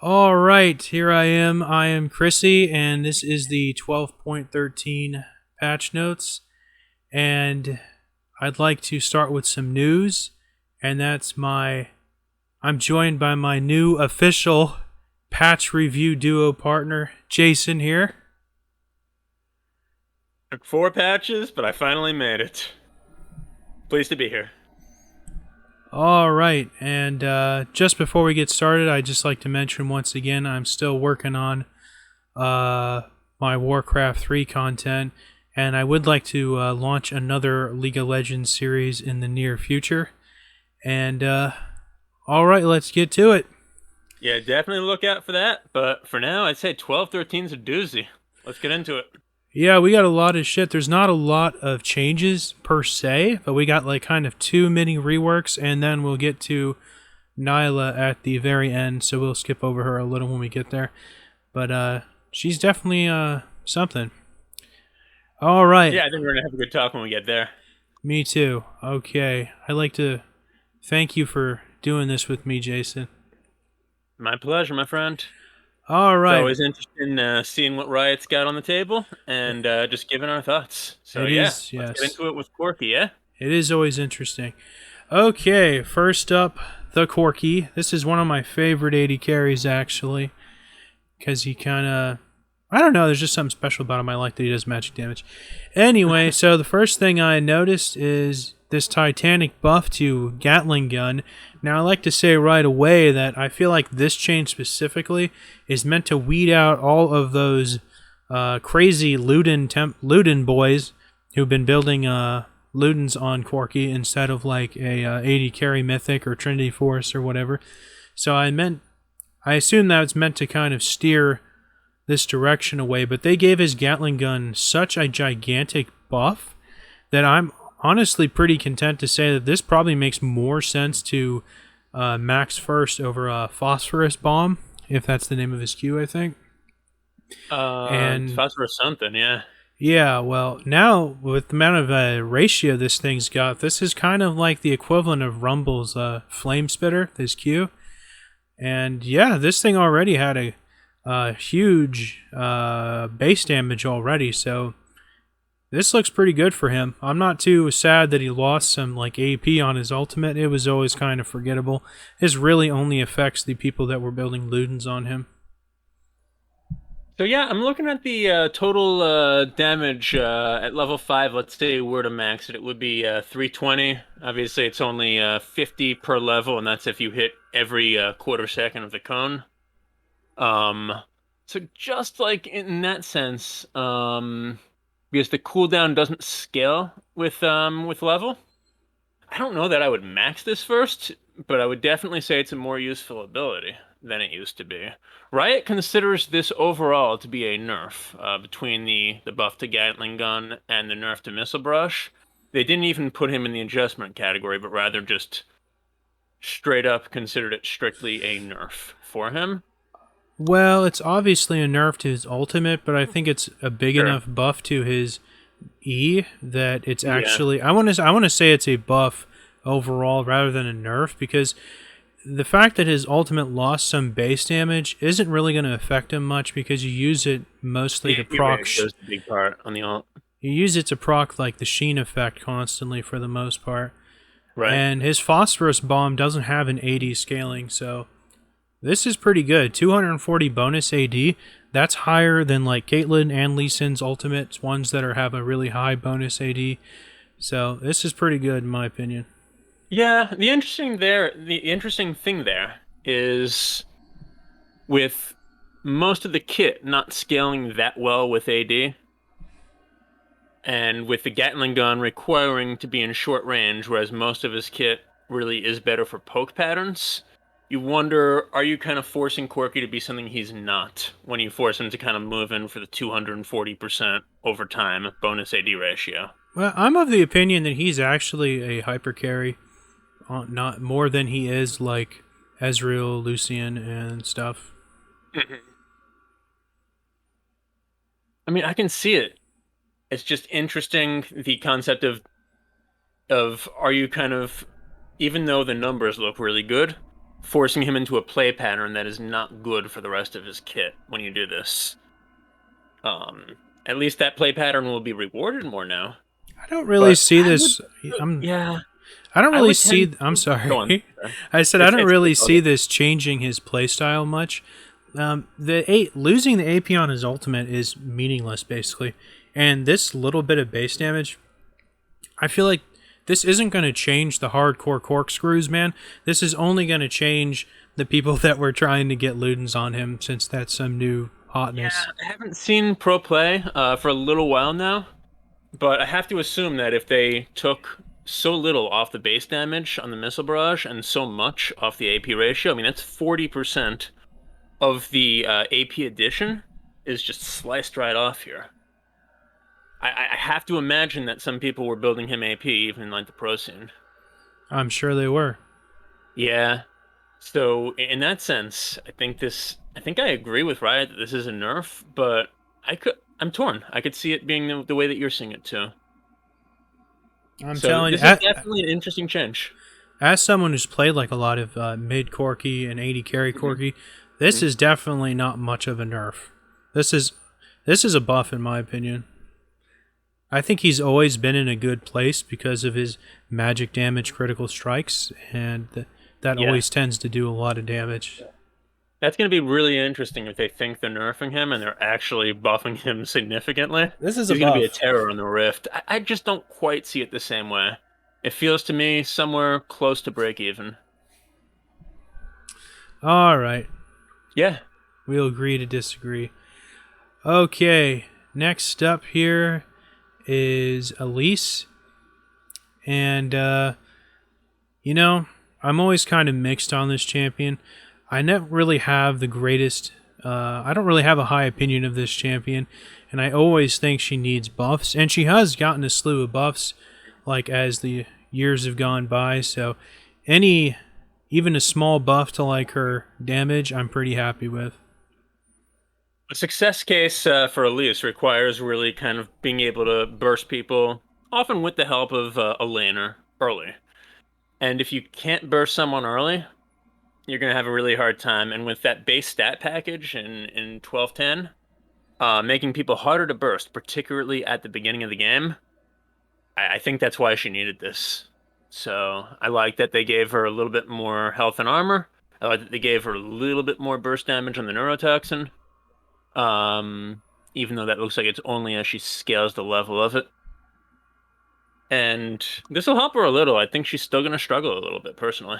All right, here I am. I am Chrissy, and this is the 12.13 patch notes. And I'd like to start with some news, and I'm joined by my new official patch review duo partner, Jason here. Took 4 patches, but I finally made it. Pleased to be here. All right, and just before we get started, I'd just like to mention once again I'm still working on my Warcraft 3 content, and I would like to launch another League of Legends series in the near future. And all right, let's get to it. Yeah, definitely look out for that. But for now, I'd say 12-13's a doozy. Let's get into it. Yeah, we got a lot of shit. There's not a lot of changes per se, but we got like kind of 2 mini reworks, and then we'll get to Nyla at the very end, so we'll skip over her a little when we get there. But she's definitely something. All right. Yeah, I think we're going to have a good talk when we get there. Me too. Okay. I'd like to thank you for doing this with me, Jason. My pleasure, my friend. All right. It's always interesting seeing what Riot's got on the table and just giving our thoughts. So Yes. let's get into it with Corki, yeah? It is always interesting. Okay, first up, the Corki. This is one of my favorite AD carries, actually, because he kind of... I don't know, there's just something special about him. I like that he does magic damage. Anyway, so the first thing I noticed is this Titanic buff to Gatling gun. Now, I like to say right away that I feel like this change specifically is meant to weed out all of those crazy Luden boys who've been building Ludens on Corki instead of like a AD carry mythic or Trinity Force or whatever. So I assume that it's meant to kind of steer this direction away, but they gave his Gatling gun such a gigantic buff that I'm honestly pretty content to say that this probably makes more sense to max first over a Phosphorus Bomb, if that's the name of his Q, I think. And Phosphorus something, yeah. Yeah, well, now with the amount of ratio this thing's got, this is kind of like the equivalent of Rumble's Flame Spitter, this Q. And yeah, this thing already had a huge base damage already, so this looks pretty good for him. I'm not too sad that he lost some like AP on his ultimate. It was always kind of forgettable. This really only affects the people that were building Ludens on him. So yeah, I'm looking at the total damage at level 5. Let's say we were to max it, it would be 320. Obviously, it's only 50 per level, and that's if you hit every quarter second of the cone. So just like in that sense, because the cooldown doesn't scale with level, I don't know that I would max this first, but I would definitely say it's a more useful ability than it used to be. Riot considers this overall to be a nerf between the buff to Gatling gun and the nerf to Missile Brush. They didn't even put him in the adjustment category, but rather just straight up considered it strictly a nerf for him. Well, it's obviously a nerf to his ultimate, but I think it's a big enough buff to his E that it's actually... I want to say it's a buff overall rather than a nerf, because the fact that his ultimate lost some base damage isn't really going to affect him much, because you use it mostly to proc... Goes the big part on the ult. You use it to proc like the Sheen effect constantly for the most part. Right. And his Phosphorus Bomb doesn't have an AD scaling, so... This is pretty good. 240 bonus AD. That's higher than like Caitlyn and Lee Sin's ultimates, ones that have a really high bonus AD. So this is pretty good in my opinion. Yeah, the interesting thing there is with most of the kit not scaling that well with AD, and with the Gatling gun requiring to be in short range, whereas most of his kit really is better for poke patterns. You wonder, are you kind of forcing Corki to be something he's not when you force him to kind of move in for the 240% over time bonus AD ratio? Well, I'm of the opinion that he's actually a hyper carry, not more than he is like Ezreal, Lucian, and stuff. I mean, I can see it. It's just interesting, the concept of are you kind of, even though the numbers look really good, forcing him into a play pattern that is not good for the rest of his kit when you do this. Um, at least that play pattern will be rewarded more now. I don't really But see this. yeah, I don't I really would see. tend I'm to go on. sorry. Sorry. I said I don't really It's see this changing his playstyle much. Losing the AP on his ultimate is meaningless, basically. And this little bit of base damage, I feel like this isn't going to change the hardcore corkscrews, man. This is only going to change the people that were trying to get Ludens on him, since that's some new hotness. Yeah, I haven't seen pro play for a little while now, but I have to assume that if they took so little off the base damage on the missile barrage and so much off the AP ratio, I mean that's 40% of the AP addition is just sliced right off here. I have to imagine that some people were building him AP even in like the pro scene. I'm sure they were. Yeah. So in that sense, I think I agree with Riot that this is a nerf, but I'm torn. I could see it being the way that you're seeing it too. I'm So telling you, this is definitely an interesting change. as someone who's played like a lot of mid Corki and 80 carry Corki, this is definitely not much of a nerf. This is a buff in my opinion. I think he's always been in a good place because of his magic damage critical strikes, and that always tends to do a lot of damage. That's going to be really interesting if they think they're nerfing him and they're actually buffing him significantly. This is He's a going to be a buff. terror on the Rift. I just don't quite see it the same way. It feels to me somewhere close to break even. All right. Yeah. We'll agree to disagree. Okay, next up here is Elise. And, you know, I'm always kind of mixed on this champion. I don't really have the greatest... I don't really have a high opinion of this champion. And I always think she needs buffs. And she has gotten a slew of buffs, like, as the years have gone by. So, even a small buff to, like, her damage, I'm pretty happy with. A success case for Elise requires really kind of being able to burst people, often with the help of a laner, early. And if you can't burst someone early, you're going to have a really hard time. And with that base stat package in 1210, making people harder to burst, particularly at the beginning of the game, I think that's why she needed this. So I like that they gave her a little bit more health and armor. I like that they gave her a little bit more burst damage on the neurotoxin. Even though that looks like it's only as she scales the level of it. And this will help her a little. I think she's still going to struggle a little bit, personally.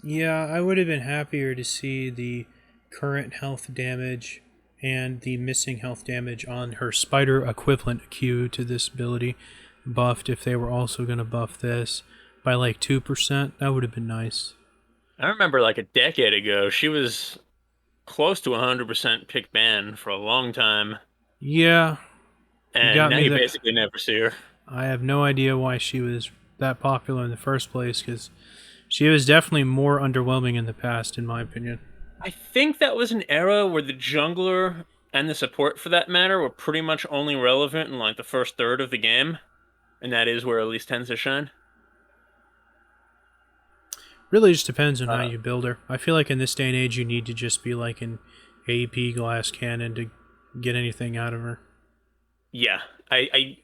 Yeah, I would have been happier to see the current health damage and the missing health damage on her spider equivalent Q to this ability buffed if they were also going to buff this by like 2%. That would have been nice. I remember like a decade ago, she was close to 100% pick ban for a long time. Yeah. And now you basically never see her. I have no idea why she was that popular in the first place, because she was definitely more underwhelming in the past, in my opinion. I think that was an era where the jungler and the support, for that matter, were pretty much only relevant in like the first third of the game. And that is where Elise tends to shine. Really just depends on how you build her. I feel like in this day and age, you need to just be like an AP glass cannon to get anything out of her. Yeah, I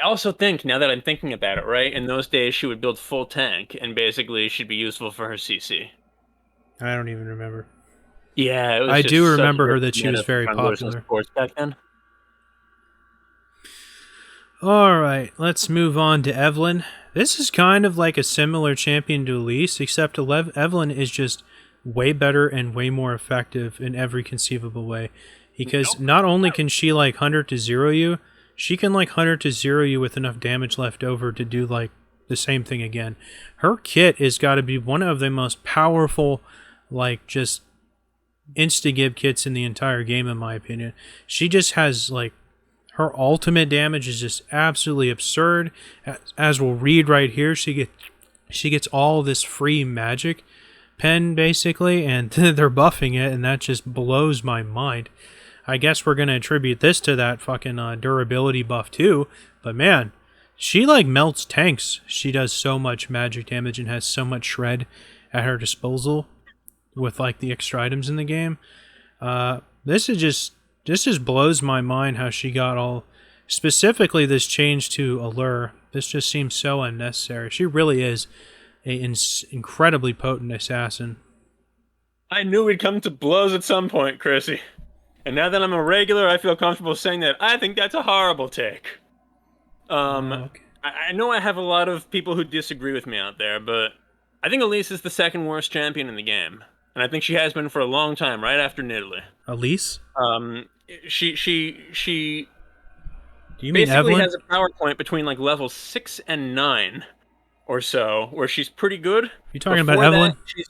also think, now that I'm thinking about it, right, in those days she would build full tank, and basically she'd be useful for her CC. I don't even remember. Yeah, it was I do remember her that she was very popular. Back then. Alright, let's move on to Evelynn. This is kind of like a similar champion to Elise, except Evelynn is just way better and way more effective in every conceivable way. Because not only can she like 100 to 0 you, she can like 100 to 0 you with enough damage left over to do like the same thing again. Her kit has got to be one of the most powerful, like just insta-gib kits in the entire game, in my opinion. She just has like, her ultimate damage is just absolutely absurd. As we'll read right here, she gets all this free magic pen basically, and they're buffing it, and that just blows my mind. I guess we're gonna attribute this to that fucking durability buff too. But man, she like melts tanks. She does so much magic damage and has so much shred at her disposal. with like the extra items in the game. This just blows my mind how she got all, specifically this change to Allure. This just seems so unnecessary. She really is an incredibly potent assassin. I knew we'd come to blows at some point, Chrissy. And now that I'm a regular, I feel comfortable saying that I think that's a horrible take. Okay. I know I have a lot of people who disagree with me out there, but I think Elise is the second worst champion in the game. And I think she has been for a long time, right after Nidalee. Elise? She Do you mean basically Evelyn? has a power point between like level 6 and 9 or so, where she's pretty good. You talking about Before Evelyn? that, she's...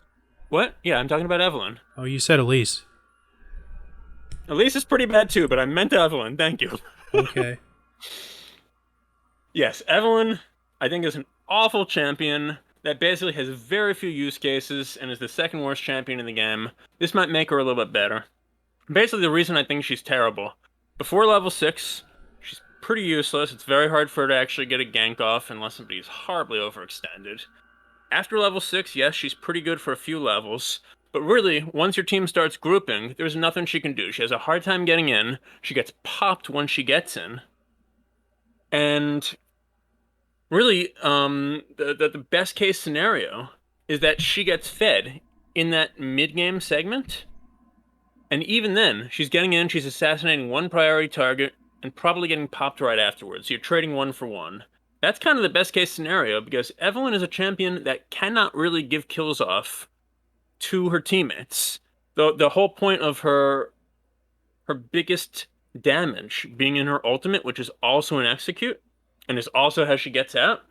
What? Yeah, I'm talking about Evelyn. Oh, you said Elise. Elise is pretty bad too, but I meant Evelyn. Thank you. Okay. Yes, Evelyn, I think, is an awful champion that basically has very few use cases and is the second worst champion in the game. This might make her a little bit better. Basically, the reason I think she's terrible. Before level 6, she's pretty useless. It's very hard for her to actually get a gank off unless somebody's horribly overextended. After level 6, yes, she's pretty good for a few levels. But really, once your team starts grouping, there's nothing she can do. She has a hard time getting in. She gets popped when she gets in. And really, the best case scenario is that she gets fed in that mid-game segment. And even then, she's getting in, she's assassinating one priority target, and probably getting popped right afterwards. So you're trading 1 for 1. That's kind of the best case scenario, because Evelyn is a champion that cannot really give kills off to her teammates. The whole point of her biggest damage being in her ultimate, which is also an execute, and is also how she gets out,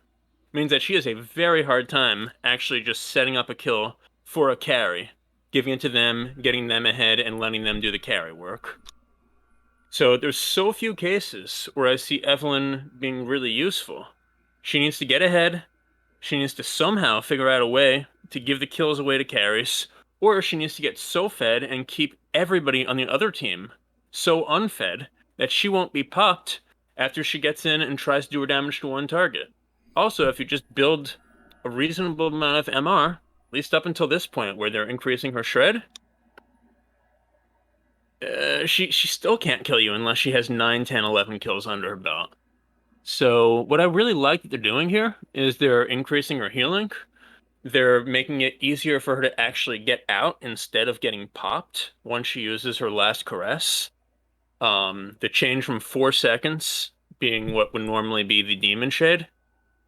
means that she has a very hard time actually just setting up a kill for a carry, giving it to them, getting them ahead, and letting them do the carry work. So there's so few cases where I see Evelyn being really useful. She needs to get ahead, she needs to somehow figure out a way to give the kills away to carries, or she needs to get so fed and keep everybody on the other team so unfed that she won't be popped after she gets in and tries to do her damage to one target. Also, if you just build a reasonable amount of MR, at least up until this point where they're increasing her shred, she still can't kill you unless she has 9, 10, 11 kills under her belt. So what I really like that they're doing here is they're increasing her healing. They're making it easier for her to actually get out instead of getting popped once she uses her last caress. The change from 4 seconds, being what would normally be the Demon Shade,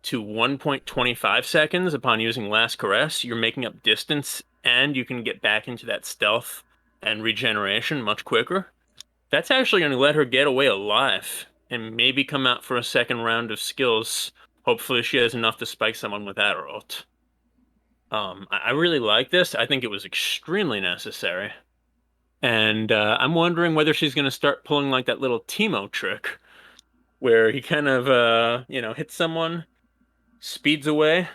to 1.25 seconds upon using last caress, you're making up distance, and you can get back into that stealth and regeneration much quicker. That's actually going to let her get away alive and maybe come out for a second round of skills. Hopefully she has enough to spike someone with that ult. I really like this. I think it was extremely necessary. And I'm wondering whether she's going to start pulling like that little Teemo trick where he kind of, hits someone, speeds away,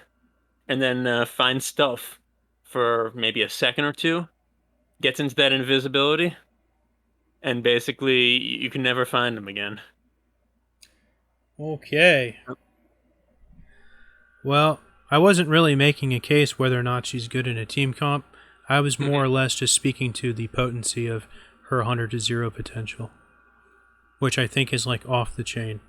and then finds stealth for maybe a second or two, gets into that invisibility, and basically you can never find him again. Okay. Well, I wasn't really making a case whether or not she's good in a team comp. I was more or less just speaking to the potency of her 100 to 0 potential, which I think is like off the chain.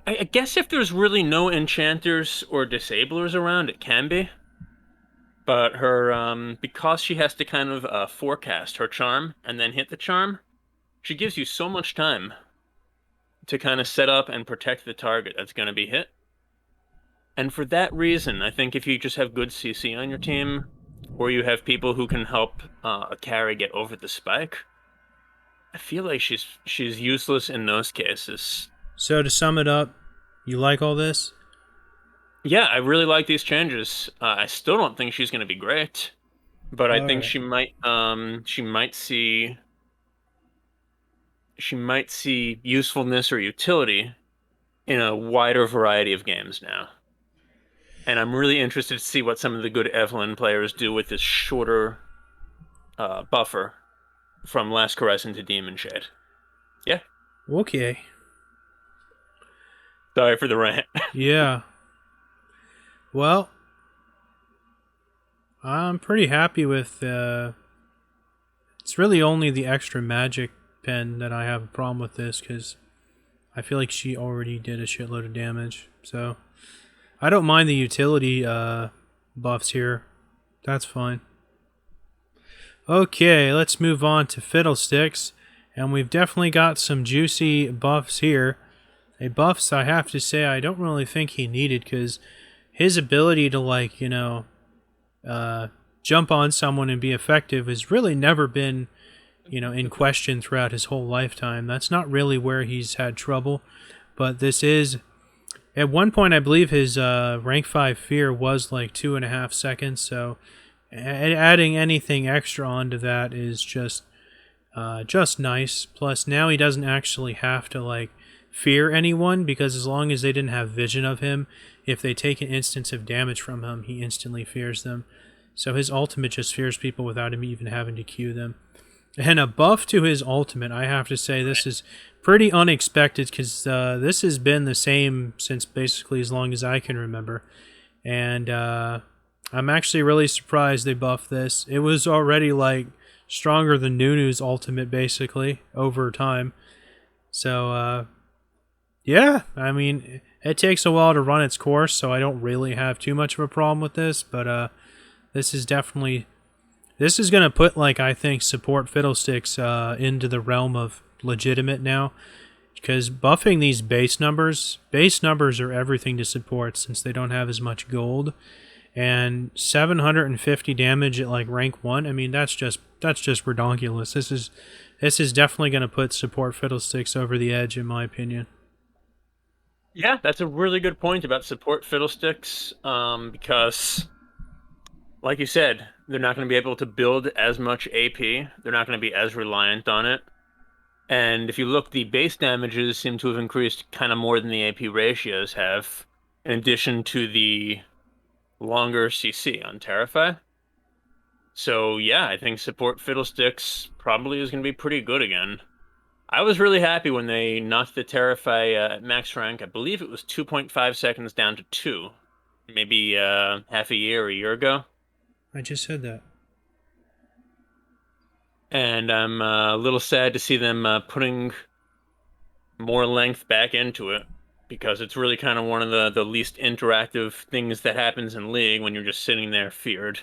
I guess if there's really no enchanters or disablers around, it can be. But her, because she has to kind of forecast her charm and then hit the charm, she gives you so much time to kind of set up and protect the target that's going to be hit. And for that reason, I think if you just have good CC on your team, or you have people who can help a carry get over the spike, I feel like she's useless in those cases. So to sum it up, you like all this? Yeah, I really like these changes. I still don't think she's going to be great, but I think Alright. she might see usefulness or utility in a wider variety of games now. And I'm really interested to see what some of the good Evelyn players do with this shorter buffer from Last Caress into Demon Shade. Yeah. Okay. Sorry for the rant. Yeah. Well, I'm pretty happy with. It's really only the extra magic pen that I have a problem with this because I feel like she already did a shitload of damage. So I don't mind the utility buffs here. That's fine. Okay, let's move on to Fiddlesticks. And we've definitely got some juicy buffs here. Buffs I have to say I don't really think he needed because his ability to, like, jump on someone and be effective has really never been, in question throughout his whole lifetime. That's not really where he's had trouble. But this is... At one point, I believe his rank 5 fear was like 2.5 seconds, so adding anything extra onto that is just nice. Plus, now he doesn't actually have to, like, fear anyone, because as long as they didn't have vision of him, if they take an instance of damage from him, he instantly fears them. So his ultimate just fears people without him even having to Q them. And a buff to his ultimate, I have to say this is pretty unexpected, because this has been the same since basically as long as I can remember. And I'm actually really surprised they buffed this. It was already, like, stronger than Nunu's ultimate, basically, over time. So, yeah, I mean, it takes a while to run its course, so I don't really have too much of a problem with this, but this is definitely... This is going to put, like, I think, support Fiddlesticks into the realm of legitimate now, because buffing these base numbers are everything to support since they don't have as much gold, and 750 damage at, like, rank 1, I mean, that's just redonkulous. This is definitely going to put support Fiddlesticks over the edge, in my opinion. Yeah, that's a really good point about support Fiddlesticks, because, like you said, they're not going to be able to build as much AP. They're not going to be as reliant on it. And if you look, the base damages seem to have increased kind of more than the AP ratios have, in addition to the longer CC on Terrify. So yeah, I think support Fiddlesticks probably is going to be pretty good again. I was really happy when they knocked the Terrify at max rank. I believe it was 2.5 seconds down to 2. Maybe half a year ago. I just said that. And I'm a little sad to see them putting more length back into it, because it's really kind of one of the least interactive things that happens in League when you're just sitting there feared.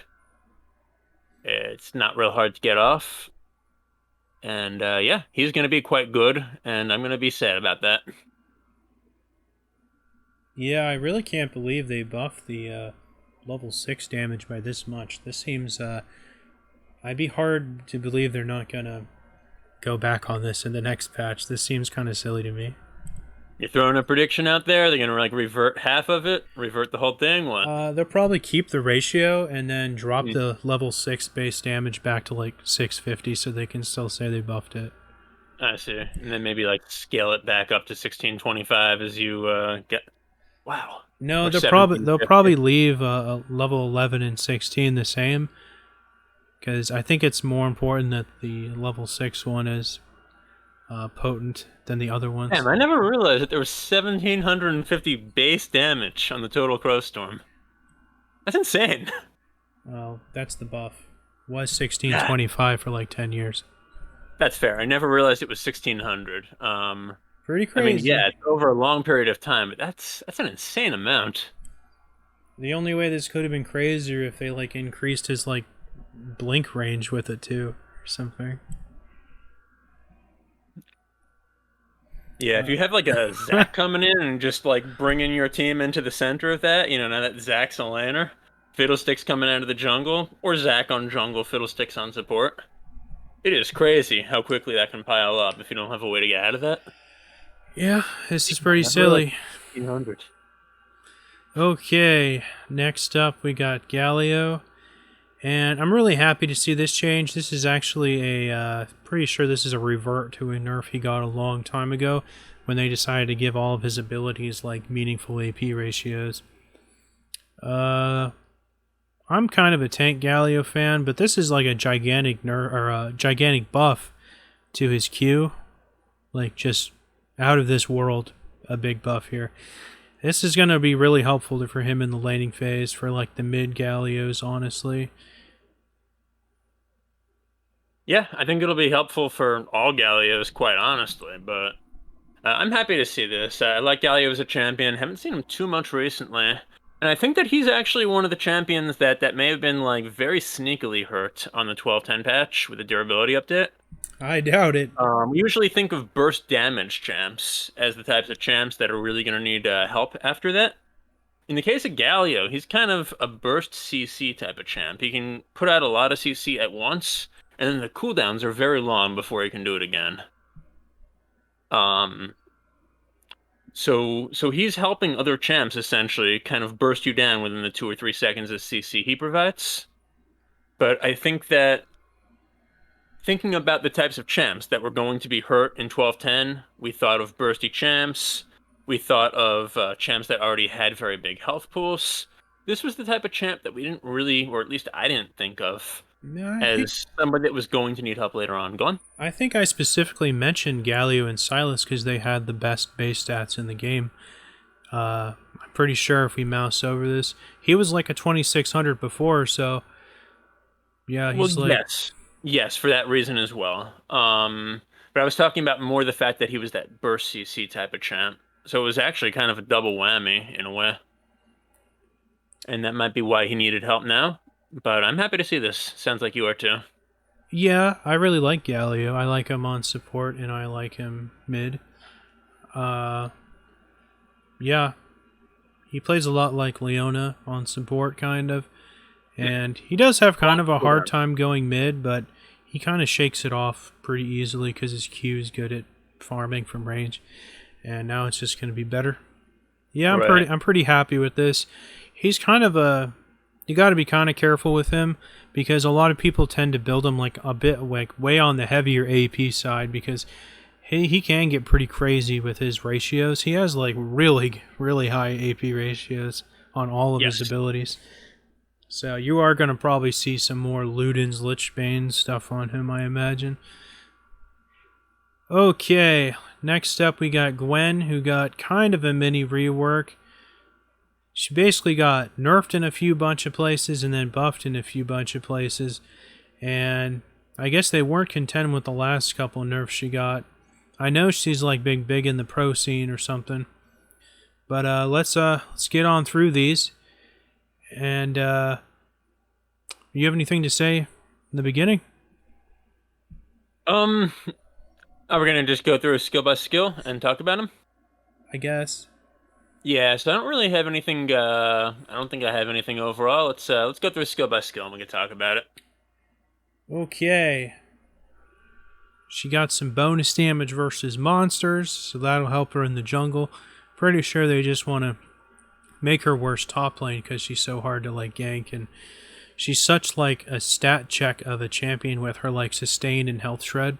It's not real hard to get off. And yeah, he's going to be quite good, and I'm going to be sad about that. Yeah, I really can't believe they buffed the level 6 damage by this much. This seems... I'd be hard to believe they're not going to go back on this in the next patch. This seems kind of silly to me. You're throwing a prediction out there? They're going to, like, revert half of it? Revert the whole thing? What? They'll probably keep the ratio and then drop the level 6 base damage back to, like, 650 so they can still say they buffed it. I see. And then maybe, like, scale it back up to 1625 as you get... Wow. No, they'll probably leave level 11 and 16 the same, because I think it's more important that the level 6 one is potent than the other ones. Damn, I never realized that there was 1,750 base damage on the total Crowstorm. That's insane. Well, that's the buff. It was 1625 for like 10 years. That's fair. I never realized it was 1,600. Pretty crazy. I mean, yeah, it's over a long period of time, but that's an insane amount. The only way this could have been crazier if they, like, increased his, like, blink range with it too, or something. Yeah, if you have, like, a Zac coming in and just, like, bringing your team into the center of that, now that Zac's a laner, Fiddlesticks coming out of the jungle, or Zac on jungle, Fiddlesticks on support. It is crazy how quickly that can pile up if you don't have a way to get out of that. Yeah, this is pretty silly. 1,500. Okay, next up we got Galio. And I'm really happy to see this change. This is actually pretty sure this is a revert to a nerf he got a long time ago when they decided to give all of his abilities, like, meaningful AP ratios. I'm kind of a tank Galio fan, but this is like a gigantic gigantic buff to his Q. Like, just out of this world, a big buff here. This is going to be really helpful for him in the laning phase for, like, the mid Galios, honestly. Yeah, I think it'll be helpful for all Gallios, quite honestly. But I'm happy to see this. I like Galio as a champion. Haven't seen him too much recently, and I think that he's actually one of the champions that may have been like very sneakily hurt on the 12-10 patch with the durability update. I doubt it. We usually think of burst damage champs as the types of champs that are really going to need help after that. In the case of Galio, he's kind of a burst CC type of champ. He can put out a lot of CC at once, and then the cooldowns are very long before he can do it again. So he's helping other champs essentially kind of burst you down within the 2 or 3 seconds of CC he provides. But I think that thinking about the types of champs that were going to be hurt in 12-10, we thought of bursty champs. We thought of champs that already had very big health pools. This was the type of champ that we didn't really, or at least I didn't think of as somebody that was going to need help later on. Go on. I think I specifically mentioned Galio and Silas because they had the best base stats in the game. I'm pretty sure if we mouse over this, he was like a 2600 before, so yeah, he's yes, for that reason as well. But I was talking about more the fact that he was that burst CC type of champ, so it was actually kind of a double whammy in a way, and that might be why he needed help now. But I'm happy to see this. Sounds like you are too. Yeah, I really like Galio. I like him on support, and I like him mid. Yeah. He plays a lot like Leona on support, kind of. And he does have kind of a hard time going mid, but he kind of shakes it off pretty easily because his Q is good at farming from range. And now it's just going to be better. Yeah, I'm pretty happy with this. He's kind of a... You got to be kind of careful with him because a lot of people tend to build him like a bit like way on the heavier AP side because he can get pretty crazy with his ratios. He has like really, really high AP ratios on all of his abilities. So you are going to probably see some more Luden's Lichbane stuff on him, I imagine. Okay, next up we got Gwen, who got kind of a mini rework. She basically got nerfed in a few bunch of places and then buffed in a few bunch of places. And I guess they weren't content with the last couple nerfs she got. I know she's like big in the pro scene or something. But let's get on through these. And you have anything to say in the beginning? Are we gonna just go through skill by skill and talk about them? I guess. Yeah, so I don't really have anything. I don't think I have anything overall. Let's go through skill by skill and we can talk about it. Okay. She got some bonus damage versus monsters, so that'll help her in the jungle. Pretty sure they just want to make her worse top lane because she's so hard to like gank, and she's such like a stat check of a champion with her like sustain and health shred.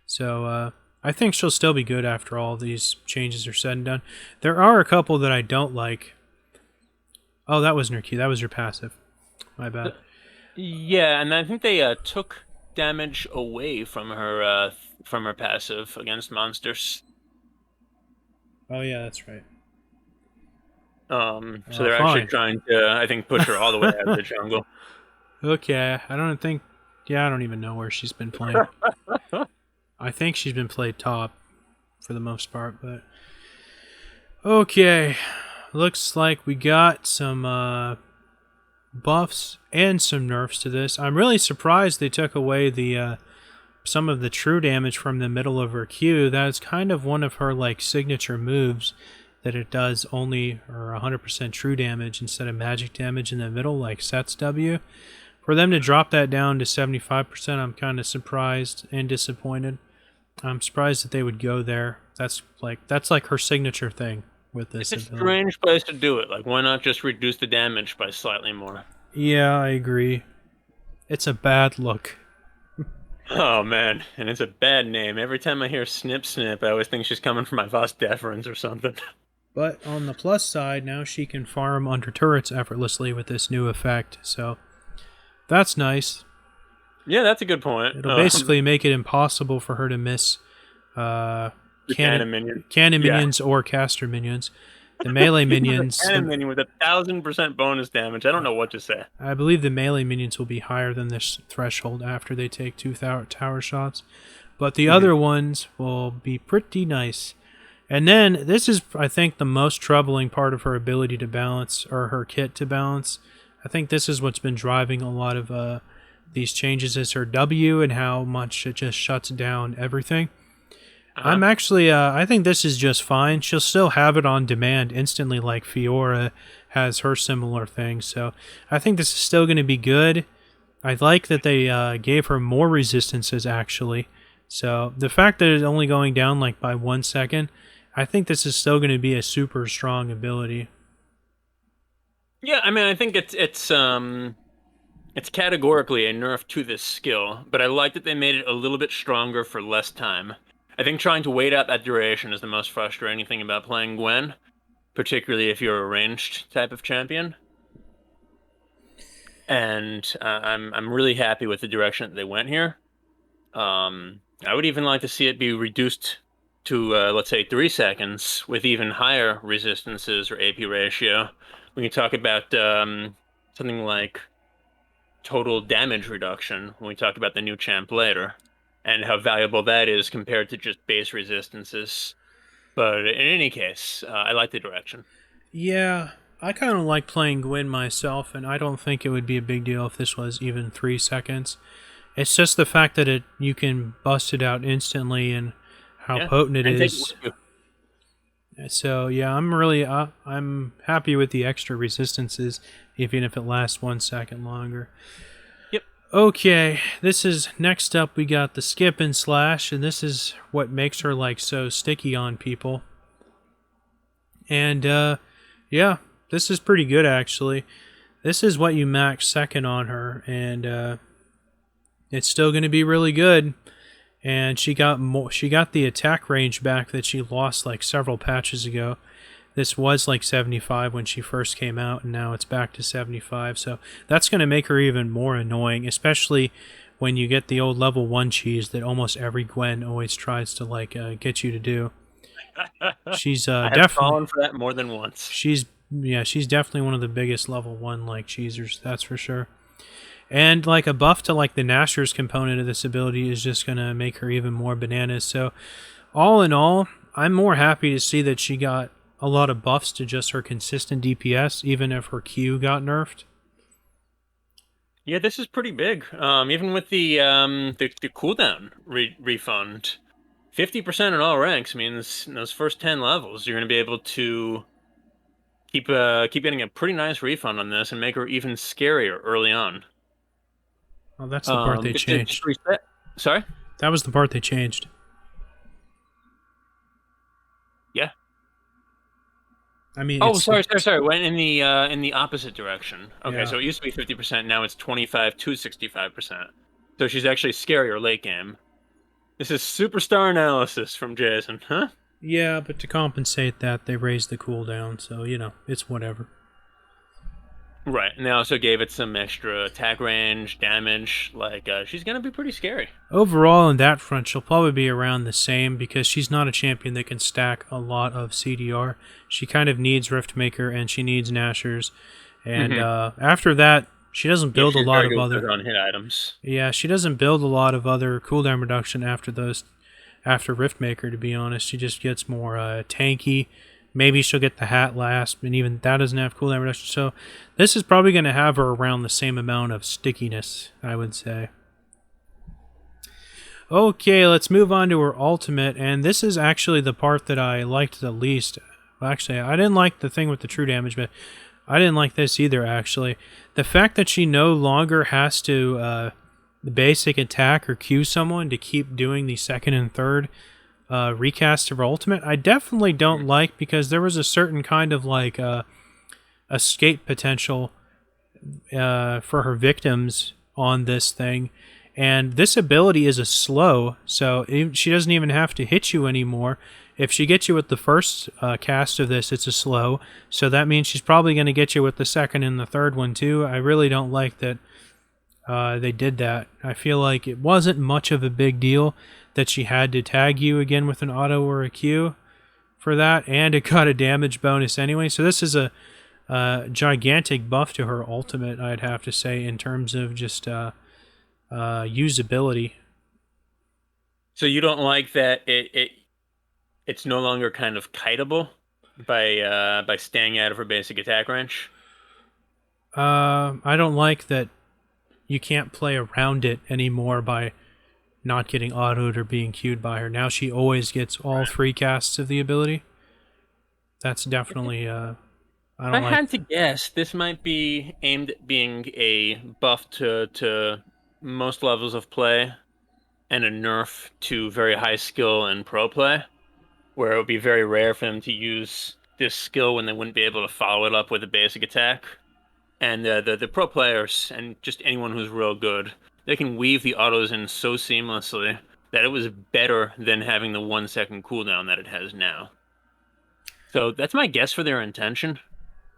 So I think she'll still be good after all these changes are said and done. There are a couple that I don't like. Oh, that wasn't her Q. That was her passive. My bad. Yeah, and I think they took damage away from her passive against monsters. Oh yeah, that's right. So they're actually trying to, I think, push her all the way out of the jungle. Okay, I don't even know where she's been playing. I think she's been played top for the most part, but okay. Looks like we got some buffs and some nerfs to this. I'm really surprised they took away the some of the true damage from the middle of her Q. That's kind of one of her like signature moves, that it does only or 100% true damage instead of magic damage in the middle like Set's W. For them to drop that down to 75%, I'm kind of surprised and disappointed. I'm surprised that they would go there. That's like her signature thing with this. It's a strange place to do it. Like, why not just reduce the damage by slightly more? Yeah, I agree. It's a bad look. Oh man, and it's a bad name. Every time I hear Snip Snip, I always think she's coming from my Vos Deferens or something. But on the plus side, now she can farm under turrets effortlessly with this new effect, so that's nice. Yeah, that's a good point. It'll basically make it impossible for her to miss cannon minions or caster minions. The melee Even minions, the cannon minion with 1,000% bonus damage. I don't know what to say. I believe the melee minions will be higher than this threshold after they take 2 tower shots. But the other ones will be pretty nice. And then, this is, I think, the most troubling part of her ability to balance, or her kit to balance. I think this is what's been driving a lot of these changes, is her W and how much it just shuts down everything. I'm actually, I think this is just fine. She'll still have it on demand instantly like Fiora has her similar thing. So I think this is still going to be good. I like that they gave her more resistances, actually. So the fact that it's only going down like by 1 second, I think this is still going to be a super strong ability. Yeah, I mean, I think it's categorically a nerf to this skill, but I like that they made it a little bit stronger for less time. I think trying to wait out that duration is the most frustrating thing about playing Gwen, particularly if you're a ranged type of champion. And I'm really happy with the direction that they went here. I would even like to see it be reduced to, let's say, 3 seconds with even higher resistances or AP ratio. We can talk about something like total damage reduction when we talk about the new champ later, and how valuable that is compared to just base resistances. But in any case, I like the direction. Yeah, I kind of like playing Gwen myself, and I don't think it would be a big deal if this was even 3 seconds. It's just the fact that you can bust it out instantly and how potent it is. So yeah, I'm happy with the extra resistances, even if it lasts 1 second longer. Yep. Okay, next up. We got the skip and slash, and this is what makes her like so sticky on people. And yeah, this is pretty good actually. This is what you max second on her, and it's still going to be really good. And she got the attack range back that she lost like several patches ago. This was like 75 when she first came out, and now it's back to 75. So that's going to make her even more annoying, especially when you get the old level 1 cheese that almost every Gwen always tries to like get you to do. She's definitely fallen for that more than once. She's definitely one of the biggest level 1 like cheesers, that's for sure. And like a buff to like the Nashor's component of this ability is just going to make her even more bananas. So all in all, I'm more happy to see that she got a lot of buffs to just her consistent DPS, even if her Q got nerfed. Yeah, this is pretty big. Even with the cooldown refund, 50% in all ranks means in those first 10 levels, you're going to be able to keep getting a pretty nice refund on this and make her even scarier early on. Oh, that's the part they changed. Sorry? That was the part they changed. Yeah. I mean, sorry. Went in the opposite direction. Okay, yeah. So it used to be 50%, now it's 25 to 65%. So she's actually scarier late game. This is superstar analysis from Jason, huh? Yeah, but to compensate that, they raised the cooldown, so, you know, it's whatever. Right, and they also gave it some extra attack range, damage. Like, she's going to be pretty scary. Overall, in that front, she'll probably be around the same because she's not a champion that can stack a lot of CDR. She kind of needs Riftmaker and she needs Nashers. And after that, she doesn't build a lot of other on hit items. Yeah, she doesn't build a lot of other cooldown reduction after Riftmaker, to be honest. She just gets more tanky. Maybe she'll get the hat last, and even that doesn't have cooldown reduction. So this is probably going to have her around the same amount of stickiness, I would say. Okay, let's move on to her ultimate, and this is actually the part that I liked the least. Well, actually, I didn't like the thing with the true damage, but I didn't like this either, actually. The fact that she no longer has to basic attack or Q someone to keep doing the second and third recast of her ultimate, I definitely don't like, because there was a certain kind of like escape potential for her victims on this thing, and this ability is a slow, so she doesn't even have to hit you anymore. If she gets you with the first cast of this, it's a slow, so that means she's probably going to get you with the second and the third one too. I really don't like that they did that. I feel like it wasn't much of a big deal that she had to tag you again with an auto or a Q for that, and it got a damage bonus anyway. So this is a gigantic buff to her ultimate, I'd have to say, in terms of just usability. So you don't like that it's no longer kind of kiteable by staying out of her basic attack range? I don't like that you can't play around it anymore by not getting autoed or being queued by her. Now she always gets all 3 casts of the ability. That's definitely I If don't I like. had to guess, this might be aimed at being a buff to most levels of play and a nerf to very high skill and pro play, where it would be very rare for them to use this skill when they wouldn't be able to follow it up with a basic attack. And the pro players and just anyone who's real good, they can weave the autos in so seamlessly that it was better than having the 1 second cooldown that it has now. So that's my guess for their intention.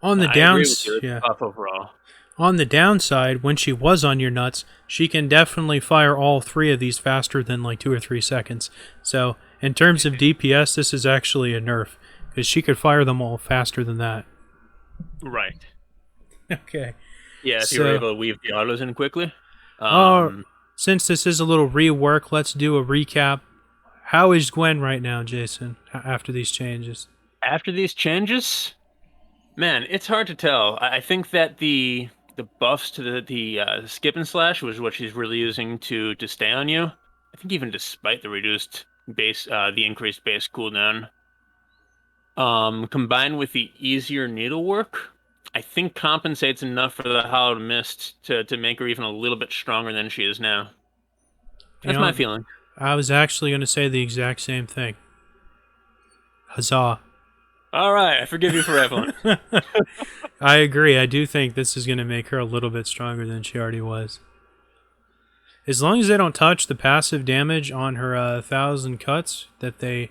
On the I agree with you. It's yeah. tough overall. On the downside, when she was on your nuts, she can definitely fire all 3 of these faster than like 2 or 3 seconds. So, in terms of DPS, this is actually a nerf, because she could fire them all faster than that. Right. Okay. Yeah, if you were able to weave the autos in quickly. Since this is a little rework, let's do a recap. How is Gwen right now, Jason, after these changes? After these changes, man, it's hard to tell. I think that the buffs to the skip and slash was what she's really using to stay on you. I think even despite the reduced base, the increased base cooldown, combined with the easier needlework, I think compensates enough for the Hallowed Mist to make her even a little bit stronger than she is now. That's my feeling. I was actually going to say the exact same thing. Huzzah. All right, I forgive you for Evelyn. I agree. I do think this is going to make her a little bit stronger than she already was. As long as they don't touch the passive damage on her 1,000 cuts, that they,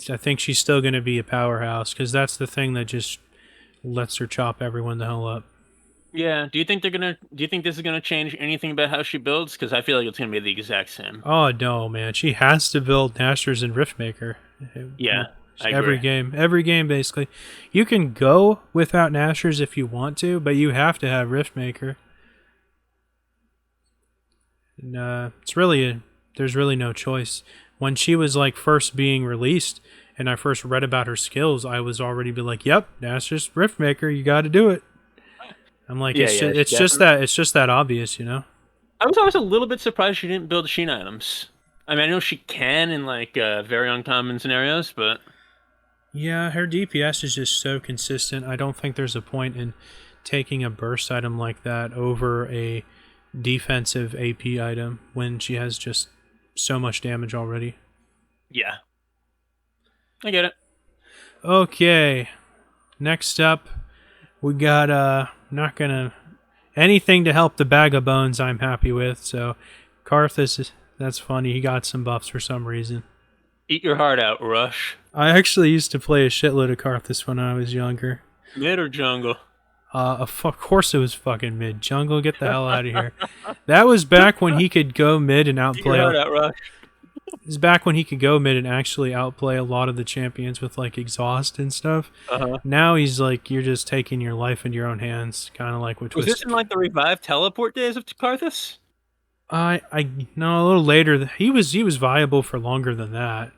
I think she's still going to be a powerhouse, because that's the thing that just lets her chop everyone the hell up. Yeah. Do you think this is gonna change anything about how she builds? Because I feel like it's gonna be the exact same. Oh no, man! She has to build Nashers and Riftmaker. Yeah. Every game basically. You can go without Nashers if you want to, but you have to have Riftmaker. And there's really no choice. When she was like first being released, and I first read about her skills, I was already be like, "Yep, Nashers Riftmaker, you got to do it." I'm like, it's just that obvious, you know. I was always a little bit surprised she didn't build Sheen items. I mean, I know she can in like very uncommon scenarios, but yeah, her DPS is just so consistent. I don't think there's a point in taking a burst item like that over a defensive AP item when she has just so much damage already. Yeah, I get it. Okay, next up, we got not gonna anything to help the bag of bones. I'm happy with. So, Karthus, that's funny. He got some buffs for some reason. Eat your heart out, Rush. I actually used to play a shitload of Karthus when I was younger. Mid or jungle? Of course it was fucking mid. Jungle, get the hell out of here. That was back when he could go mid and outplay. Eat your heart out, Rush. This is back when he could go mid and actually outplay a lot of the champions with like exhaust and stuff. Now he's like, you're just taking your life into your own hands, kind of like with Was this in like the revived teleport days of Karthus? I no, a little later. He was viable for longer than that.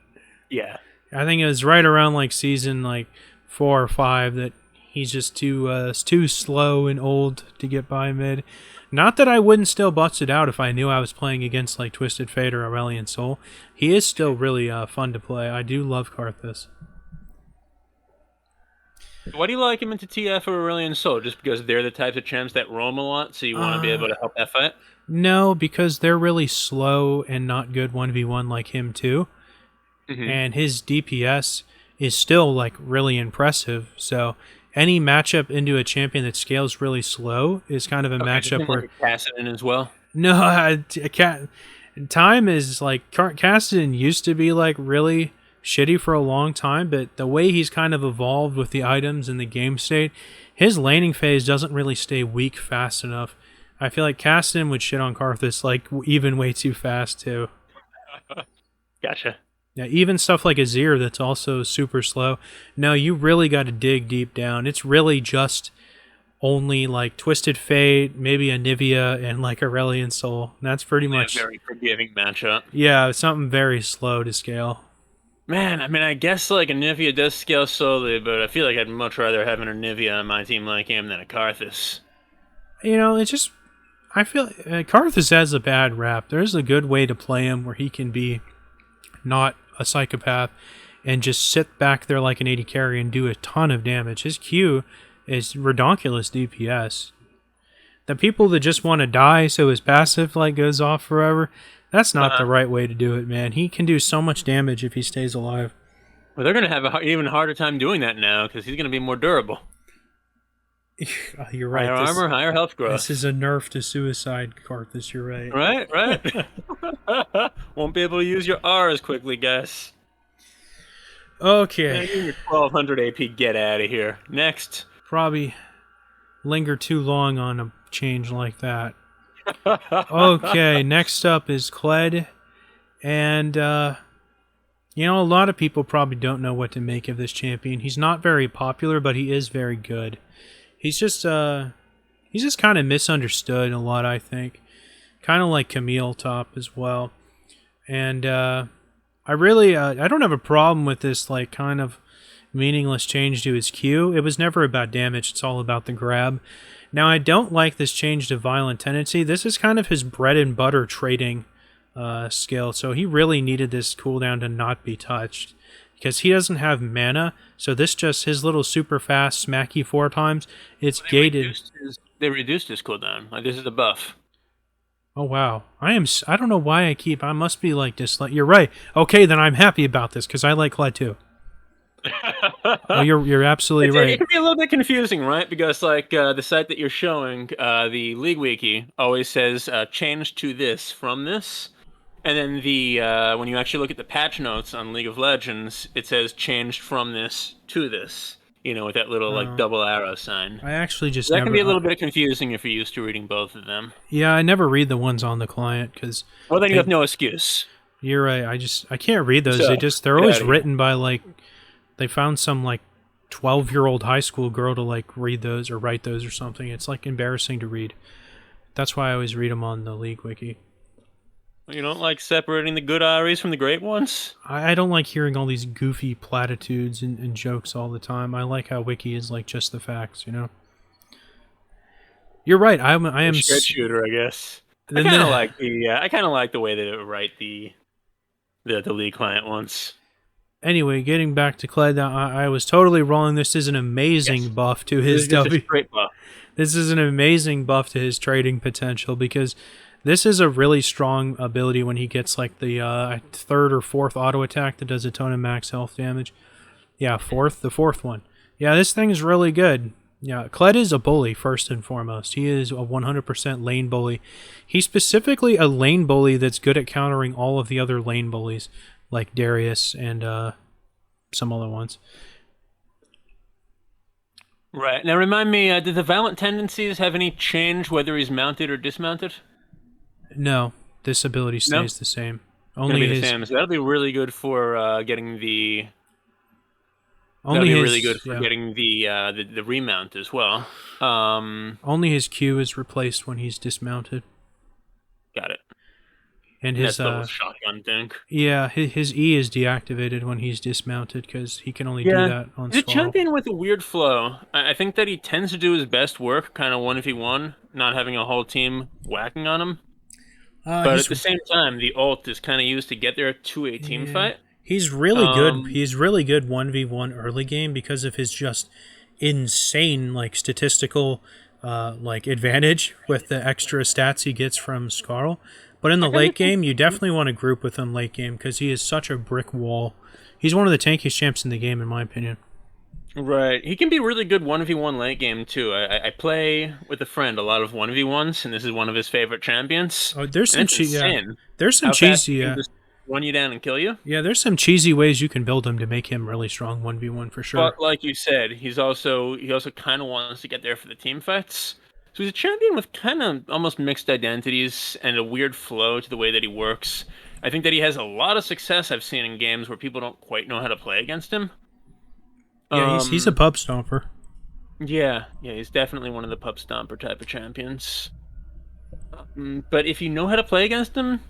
Yeah, I think it was right around like season like 4 or 5 that he's just too slow and old to get by mid. Not that I wouldn't still bust it out if I knew I was playing against like Twisted Fate or Aurelion Sol. He is still really fun to play. I do love Karthus. Why do you like him into TF or Aurelion Sol? Just because they're the types of champs that roam a lot, so you want to be able to help that fight? No, because they're really slow and not good 1v1 like him too. And his DPS is still like really impressive. So any matchup into a champion that scales really slow is kind of a matchup where Kassadin as well. No, time is like Kassadin used to be like really shitty for a long time, but the way he's kind of evolved with the items and the game state, his laning phase doesn't really stay weak fast enough. I feel like Kassadin would shit on Karthus like even way too fast too. Gotcha. Yeah, even stuff like Azir that's also super slow. No, you really got to dig deep down. It's really just only like Twisted Fate, maybe a Nivea, and like Aurelion Soul. That's pretty A much, very forgiving matchup. yeah, something very slow to scale. Man, I mean, I guess like a Nivea does scale slowly, but I feel like I'd much rather have an Nivea on my team late game than a Karthus. You know, it's just, I feel Karthus has a bad rap. There's a good way to play him where he can be not a psychopath and just sit back there like an AD carry and do a ton of damage. His Q is redonkulous DPS. The people that just want to die so his passive like goes off forever, that's not the right way to do it, man. He can do so much damage if he stays alive. Well, they're going to have an even harder time doing that now because he's going to be more durable. You're right. Higher armor, higher health growth. This is a nerf to suicide, Karthus. You're right. Right. Won't be able to use your R as quickly, guys. Okay. Your 1200 AP, get out of here. Next. Probably linger too long on a change like that. Okay, next up is Kled. And, you know, a lot of people probably don't know what to make of this champion. He's not very popular, but he is very good. He's just kind of misunderstood a lot, I think. Kind of like Camille top as well. And, I don't have a problem with this, like, kind of meaningless change to his Q. It was never about damage, it's all about the grab. Now, I don't like this change to Violent Tendency. This is kind of his bread and butter trading skill, so he really needed this cooldown to not be touched. Because he doesn't have mana, so this just, his little super fast smacky 4 times, it's gated. They reduced his cooldown. Like, this is a buff. Oh, wow. I don't know why I must be like you're right. Okay, then I'm happy about this, because I like Kled too. Oh, you're absolutely right. It can be a little bit confusing, right? Because like the site that you're showing, the League Wiki always says change to this from this, and then the when you actually look at the patch notes on League of Legends, it says changed from this to this. You know, with that little like double arrow sign. I actually just that can be a little bit confusing if you're used to reading both of them. Yeah, I never read the ones on the client because. Well, then you have no excuse. You're right. I can't read those. They're always written by like. They found some like 12-year-old high school girl to like read those or write those or something. It's like embarrassing to read. That's why I always read them on the League Wiki. You don't like separating the good Aries from the great ones? I don't like hearing all these goofy platitudes and jokes all the time. I like how Wiki is like just the facts, you know? You're right. I am straight shooter, I guess. I kind of like the way they write the League client ones. Anyway, getting back to Kled, I was totally wrong. This is an amazing buff to his W. Great buff. This is an amazing buff to his trading potential because this is a really strong ability when he gets like the 3rd or 4th auto attack that does a ton of max health damage. Yeah, the 4th one. Yeah, this thing is really good. Yeah, Kled is a bully first and foremost. He is a 100% lane bully. He's specifically a lane bully that's good at countering all of the other lane bullies, like Darius and some other ones. Right. Now remind me, did the Violent Tendencies have any change whether he's mounted or dismounted? No. This ability stays the same. Only the same. So that'll be really good for getting the... getting the remount as well. Only his Q is replaced when he's dismounted. Got it. And his shotgun thing. Yeah, his E is deactivated when he's dismounted because he can only do that on He's a champion with a weird flow. I think that he tends to do his best work, kind of 1v1, not having a whole team whacking on him. But at the same time, the ult is kind of used to get there to a team fight. He's really good. He's really good 1v1 early game because of his just insane like statistical like advantage with the extra stats he gets from Skarl. But in the late game, you definitely want to group with him late game because he is such a brick wall. He's one of the tankiest champs in the game, in my opinion. Right. He can be really good 1v1 late game, too. I play with a friend a lot of 1v1s, and this is one of his favorite champions. Oh, there's some cheesy. There's some cheesy. Just run you down and kill you. Yeah, there's some cheesy ways you can build him to make him really strong 1v1 for sure. But like you said, he also kind of wants to get there for the team fights. So he's a champion with kind of almost mixed identities and a weird flow to the way that he works. I think that he has a lot of success I've seen in games where people don't quite know how to play against him. Yeah, he's a Um, pub stomper. yeah, he's definitely one of the pub stomper type of champions. But if you know how to play against him,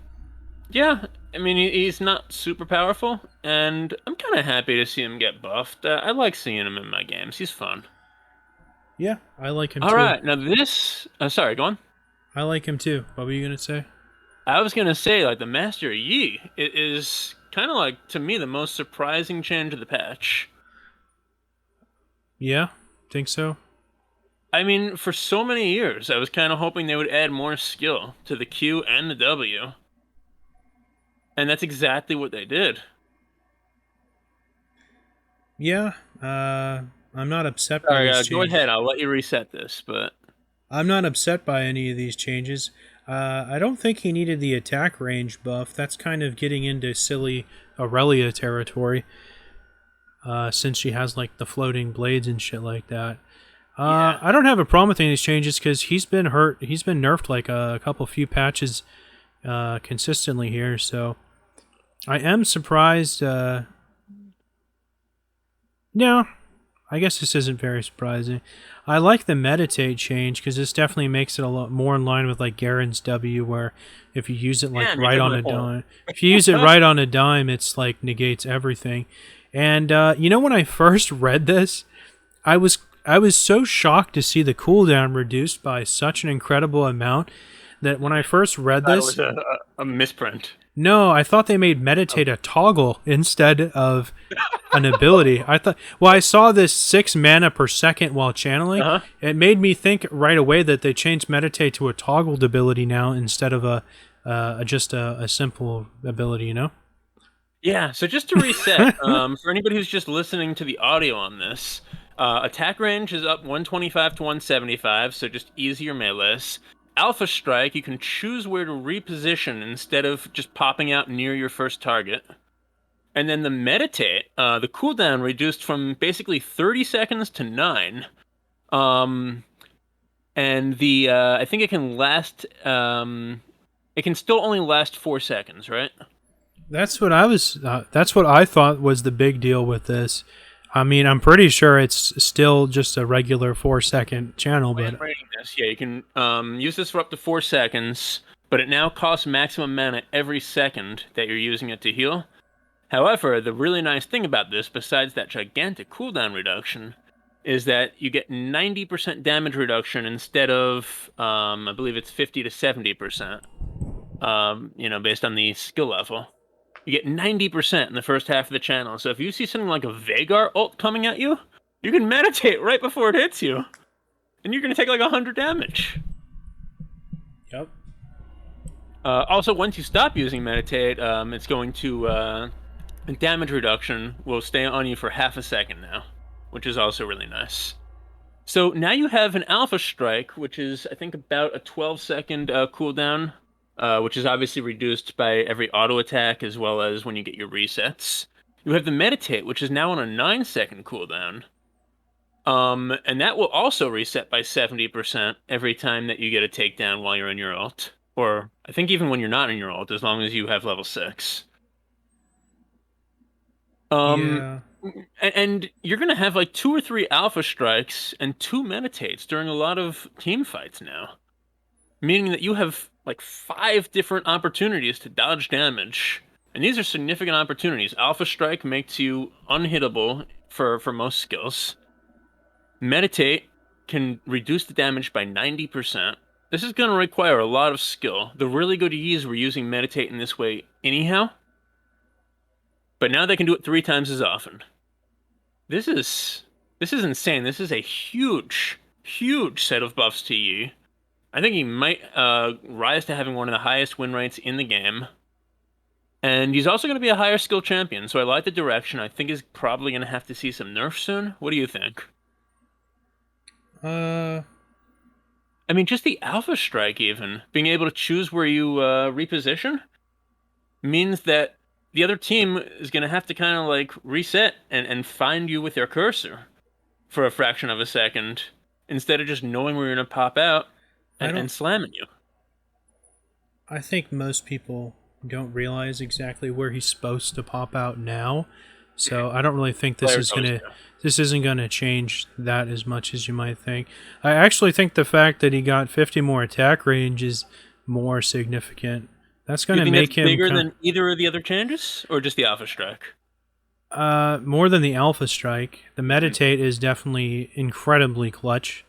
yeah, I mean he's not super powerful, and I'm kind of happy to see him get buffed. I like seeing him in my games. He's fun. Yeah, I like him All too. right, now this. Sorry, go on. I like him too. What were you gonna say? I was gonna say like the Master Yi is kind of like to me the most surprising change of the patch. Yeah, think so. I mean, for so many years, I was kind of hoping they would add more skill to the Q and the W, and that's exactly what they did. Yeah, I'm not upset by Sorry, these go ahead. changes. I'll let you reset this, but I'm not upset by any of these changes. I don't think he needed the attack range buff. That's kind of getting into silly Aurelia territory, since she has like the floating blades and shit like that. yeah, I don't have a problem with any of these changes because he's been hurt. He's been nerfed like a couple few patches consistently here. So I am surprised. No, I guess this isn't very surprising. I like the meditate change because this definitely makes it a lot more in line with like Garen's W, where if you use it like damn, you right took on my a point. dime, if you use it right on a dime, it's like negates everything. And when I first read this, I was so shocked to see the cooldown reduced by such an incredible amount that when I first read Thought it this, was a misprint. no, I thought they made meditate a toggle instead of an ability. I saw this 6 mana per second while channeling. Uh huh. It made me think right away that they changed meditate to a toggled ability now instead of just a simple ability. Yeah. So just to reset, for anybody who's just listening to the audio on this, attack range is up 125 to 175, so just easier melees. Alpha Strike, you can choose where to reposition instead of just popping out near your first target. And then the Meditate, the cooldown reduced from basically 30 seconds to 9. Um, and the I think it can last. It can still only last 4 seconds, right? That's what I was. That's what I thought was the big deal with this. I mean, I'm pretty sure it's still just a regular 4 second channel, When but rating this, yeah, you can use this for up to 4 seconds, but it now costs maximum mana every second that you're using it to heal. However, the really nice thing about this, besides that gigantic cooldown reduction, is that you get 90% damage reduction instead of, I believe it's 50 to 70%, based on the skill level. You get 90% in the first half of the channel. So if you see something like a Vagar ult coming at you, you can meditate right before it hits you. And you're going to take like 100 damage. yep. Also, once you stop using meditate, it's going to damage reduction will stay on you for half a second now, which is also really nice. So now you have an Alpha Strike, which is I think about a 12-second cooldown, which is obviously reduced by every auto attack as well as when you get your resets. You have the Meditate, which is now on a 9-second cooldown. And that will also reset by 70% every time that you get a takedown while you're in your ult. Or I think even when you're not in your ult, as long as you have level 6. Um, Yeah. and you're gonna have like 2 or 3 alpha strikes and 2 meditates during a lot of team fights now. Meaning that you have like 5 different opportunities to dodge damage. And these are significant opportunities. Alpha Strike makes you unhittable for most skills. Meditate can reduce the damage by 90%. This is going to require a lot of skill. The really good Ys were using Meditate in this way anyhow, but now they can do it 3 times as often. This is insane. This is a huge, huge set of buffs to Yi. I think he might rise to having one of the highest win rates in the game. And he's also going to be a higher skill champion, so I like the direction. I think he's probably going to have to see some nerfs soon. What do you think? Uh, I mean, just the Alpha Strike, even being able to choose where you reposition, means that the other team is going to have to kind of like reset and find you with their cursor for a fraction of a second instead of just knowing where you're going to pop out I don't. and slamming you. I think most people don't realize exactly where he's supposed to pop out now. So I don't really think Players always do. this isn't gonna change that as much as you might think. I actually think the fact that he got 50 more attack range is more significant. That's Do you gonna think make that's him bigger than either of the other changes, or just the Alpha Strike? more than the Alpha Strike. The Meditate is definitely incredibly clutch.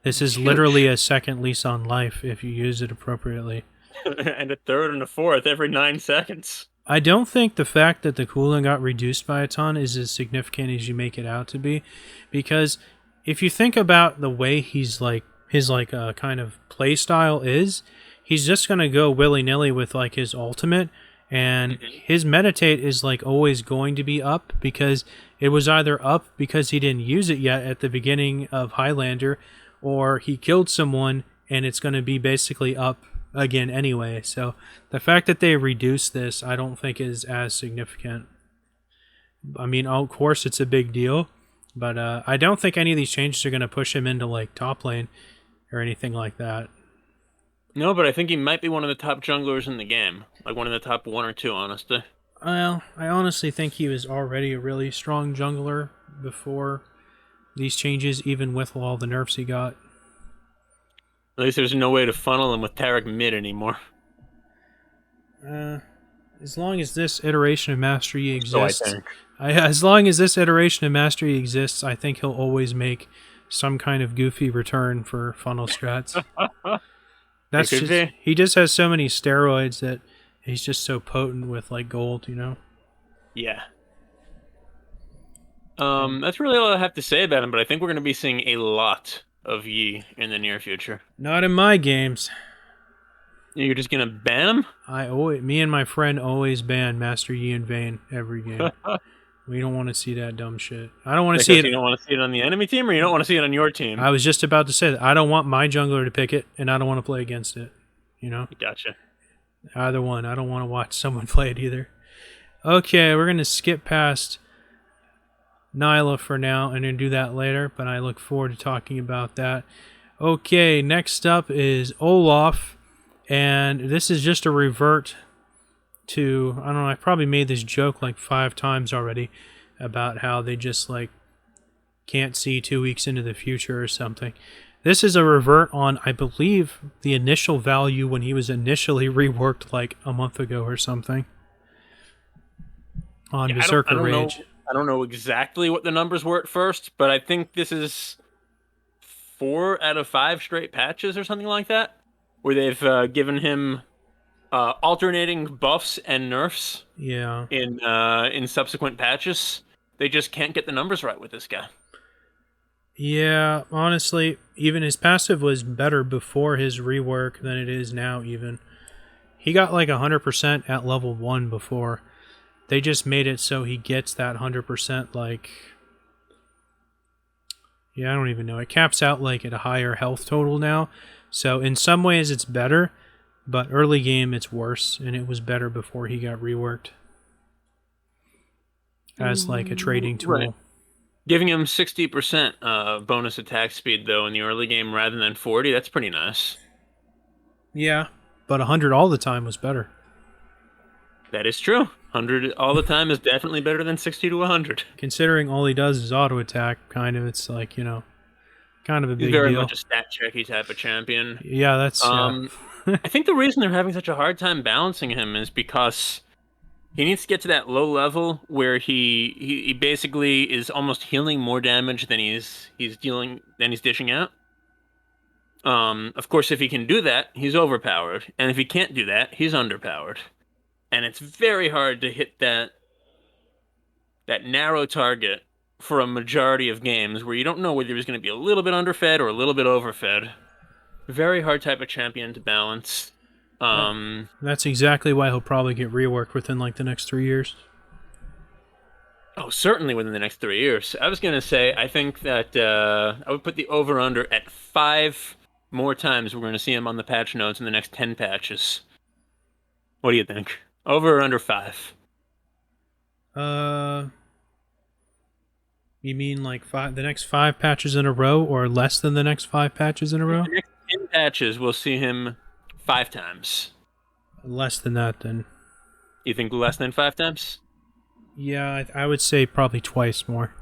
This is Huge. literally a second lease on life if you use it appropriately. And a third and a fourth every 9 seconds. I don't think the fact that the cooldown got reduced by a ton is as significant as you make it out to be, because if you think about the way he's like his kind of play style is, he's just gonna go willy nilly with like his ultimate, and his meditate is like always going to be up because it was either up because he didn't use it yet at the beginning of Highlander, or he killed someone and it's going to be basically up again anyway. So the fact that they reduced this, I don't think is as significant. I mean, of course, it's a big deal, but I don't think any of these changes are going to push him into like top lane or anything like that. No, but I think he might be one of the top junglers in the game. Like one of the top 1 or 2, honestly. Well, I honestly think he was already a really strong jungler before these changes, even with all the nerfs he got. At least there's no way to funnel him with Taric mid anymore. As long as this iteration of Mastery exists, So I think. as long as this iteration of Mastery exists, I think he'll always make some kind of goofy return for funnel strats. That's It could just, be. he just has so many steroids that he's just so potent with like gold, you know. Yeah. That's really all I have to say about him, but I think we're going to be seeing a lot of Yi in the near future. Not in my games. You're just going to ban him? Me and my friend always ban Master Yi and Vayne every game. We don't want to see that dumb shit. I don't want to see Because it. you don't want to see it on the enemy team, or you don't want to see it on your team? I was just about to say that. I don't want my jungler to pick it, and I don't want to play against it. You know? Gotcha. Either one. I don't want to watch someone play it either. Okay, we're going to skip past Nyla for now and then do that later, but I look forward to talking about that. Okay, next up is Olaf, and this is just a revert to, I don't know, I probably made this joke like 5 times already about how they just like can't see 2 weeks into the future or something. This is a revert on, I believe, the initial value when he was initially reworked like a month ago or something. On Yeah, Berserker I don't know. Rage. I don't know exactly what the numbers were at first, but I think this is 4 out of 5 straight patches or something like that, where they've given him alternating buffs and nerfs Yeah. in subsequent patches. They just can't get the numbers right with this guy. Yeah, honestly, even his passive was better before his rework than it is now, even. He got like 100% at level 1 before. They just made it so he gets that 100% like... Yeah, I don't even know. It caps out like at a higher health total now. So in some ways it's better, but early game it's worse, and it was better before he got reworked. As like a trading tool. Right. Giving him 60% bonus attack speed, though, in the early game rather than 40, that's pretty nice. Yeah, but 100 all the time was better. That is true. 100 all the time is definitely better than 60 to 100. Considering all he does is auto attack, kind of, it's like, you know, kind of a He's big very deal. much a stat checky type of champion. Yeah, that's I think the reason they're having such a hard time balancing him is because he needs to get to that low level where he basically is almost healing more damage than he's dishing out. Of course, if he can do that, he's overpowered, and if he can't do that, he's underpowered. And it's very hard to hit that narrow target for a majority of games where you don't know whether he's going to be a little bit underfed or a little bit overfed. Very hard type of champion to balance. that's exactly why he'll probably get reworked within like the next 3 years. Oh, certainly within the next 3 years. I was going to say, I think that I would put the over-under at 5 more times we're going to see him on the patch notes in the next 10 patches. What do you think? Over or under 5? You mean like the next 5 patches in a row, or less than the next 5 patches in a row? The next 10 patches, we'll see him 5 times. Less than that, then. You think less than 5 times? Yeah, I would say probably twice more.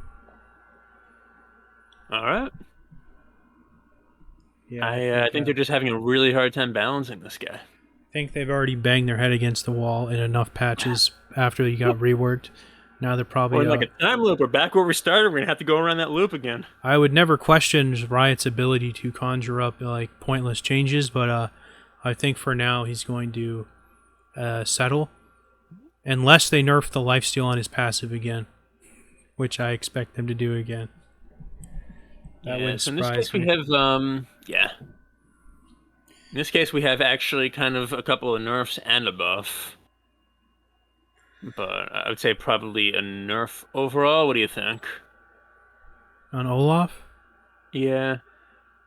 All right. Yeah, I think they're just having a really hard time balancing this guy. think they've already banged their head against the wall in enough patches after he got reworked. Now they're Or probably. in like a time loop. We're back where we started. We're gonna have to go around that loop again. I would never question Riot's ability to conjure up like pointless changes, but I think for now he's going to settle, unless they nerf the lifesteal on his passive again, which I expect them to do again. That Yeah. wouldn't So in this case, surprise we me. have yeah. In this case, we have actually kind of a couple of nerfs and a buff. But I would say probably a nerf overall. What do you think? On Olaf? Yeah.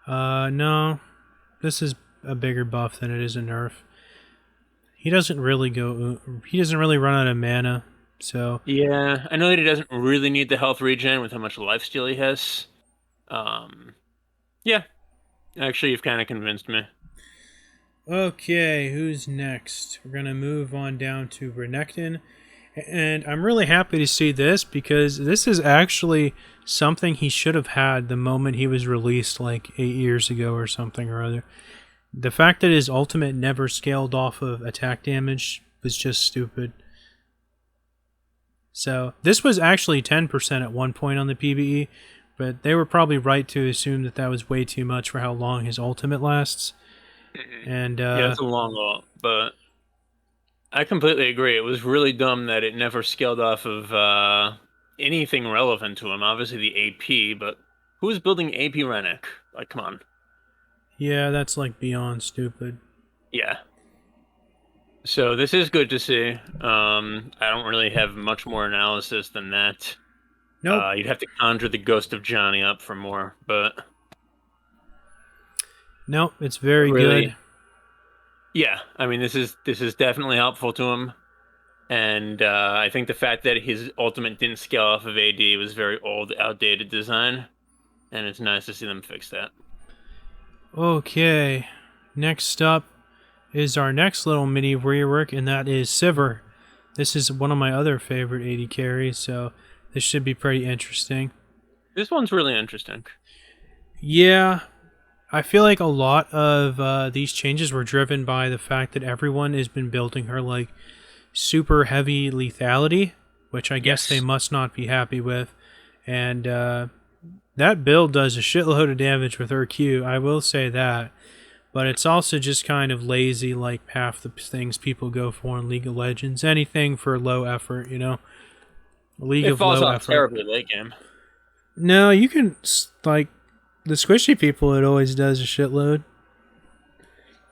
No. This is a bigger buff than it is a nerf. He doesn't really go. He doesn't really run out of mana, so Yeah. I know that he doesn't really need the health regen with how much lifesteal he has. Um, yeah. Actually, you've kind of convinced me. okay. Who's next? We're gonna move on down to Renekton, and I'm really happy to see this because this is actually something he should have had the moment he was released, like 8 years ago or something or other. The fact that his ultimate never scaled off of attack damage was just stupid. So this was actually 10% at one point on the PvE, but they were probably right to assume that that was way too much for how long his ultimate lasts. And Yeah, it's a long ult, but I completely agree. It was really dumb that it never scaled off of anything relevant to him. Obviously the AP, but who's building AP Rennick? Like, come on. yeah, that's like beyond stupid. Yeah. So this is good to see. I don't really have much more analysis than that. Nope. You'd have to conjure the ghost of Johnny up for more, but Nope, it's very good. really, yeah. I mean, this is definitely helpful to him, and I think the fact that his ultimate didn't scale off of AD was very old, outdated design, and it's nice to see them fix that. Okay, next up is our next little mini rework, and that is Sivir. This is one of my other favorite AD carries, so this should be pretty interesting. This one's really interesting. Yeah, I feel like a lot of these changes were driven by the fact that everyone has been building her like super heavy lethality, which I guess they Yes. must not be happy with. And that build does a shitload of damage with her Q, I will say that. But it's also just kind of lazy, like half the things people go for in League of Legends. Anything for low effort, you know? League It of falls low off effort. terribly late game. No, you can, like, the squishy people, it always does a shitload.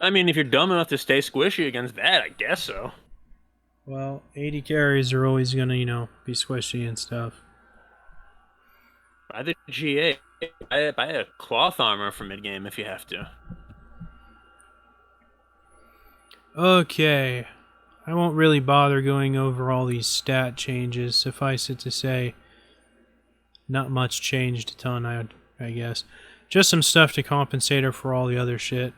I mean, if you're dumb enough to stay squishy against that, I guess so. Well, 80 carries are always gonna, be squishy and stuff. Buy the GA. Buy a cloth armor for mid game if you have to. Okay. I won't really bother going over all these stat changes. Suffice it to say, not much changed a ton, I guess. Just some stuff to compensate her for all the other shit.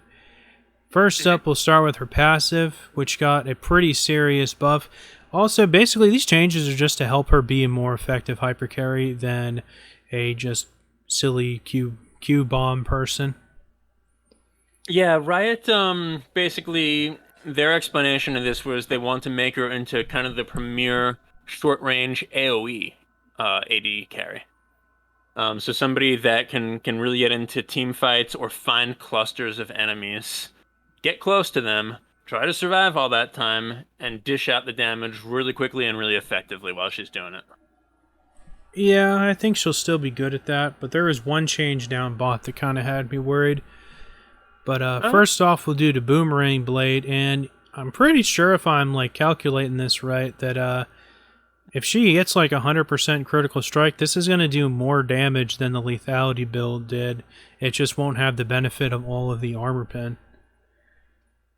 First up, we'll start with her passive, which got a pretty serious buff. Also, basically, these changes are just to help her be a more effective hyper carry than a just silly Q bomb person. Yeah, Riot, basically, their explanation of this was they want to make her into kind of the premier short-range AoE AD carry. So somebody that can really get into team fights or find clusters of enemies, get close to them, try to survive all that time, and dish out the damage really quickly and really effectively while she's doing it. Yeah, I think she'll still be good at that, but there was one change down bot that kind of had me worried. But first off, we'll do the Boomerang Blade, and I'm pretty sure if I'm like calculating this right, that if she gets like 100% critical strike, this is going to do more damage than the lethality build did. It just won't have the benefit of all of the armor pen.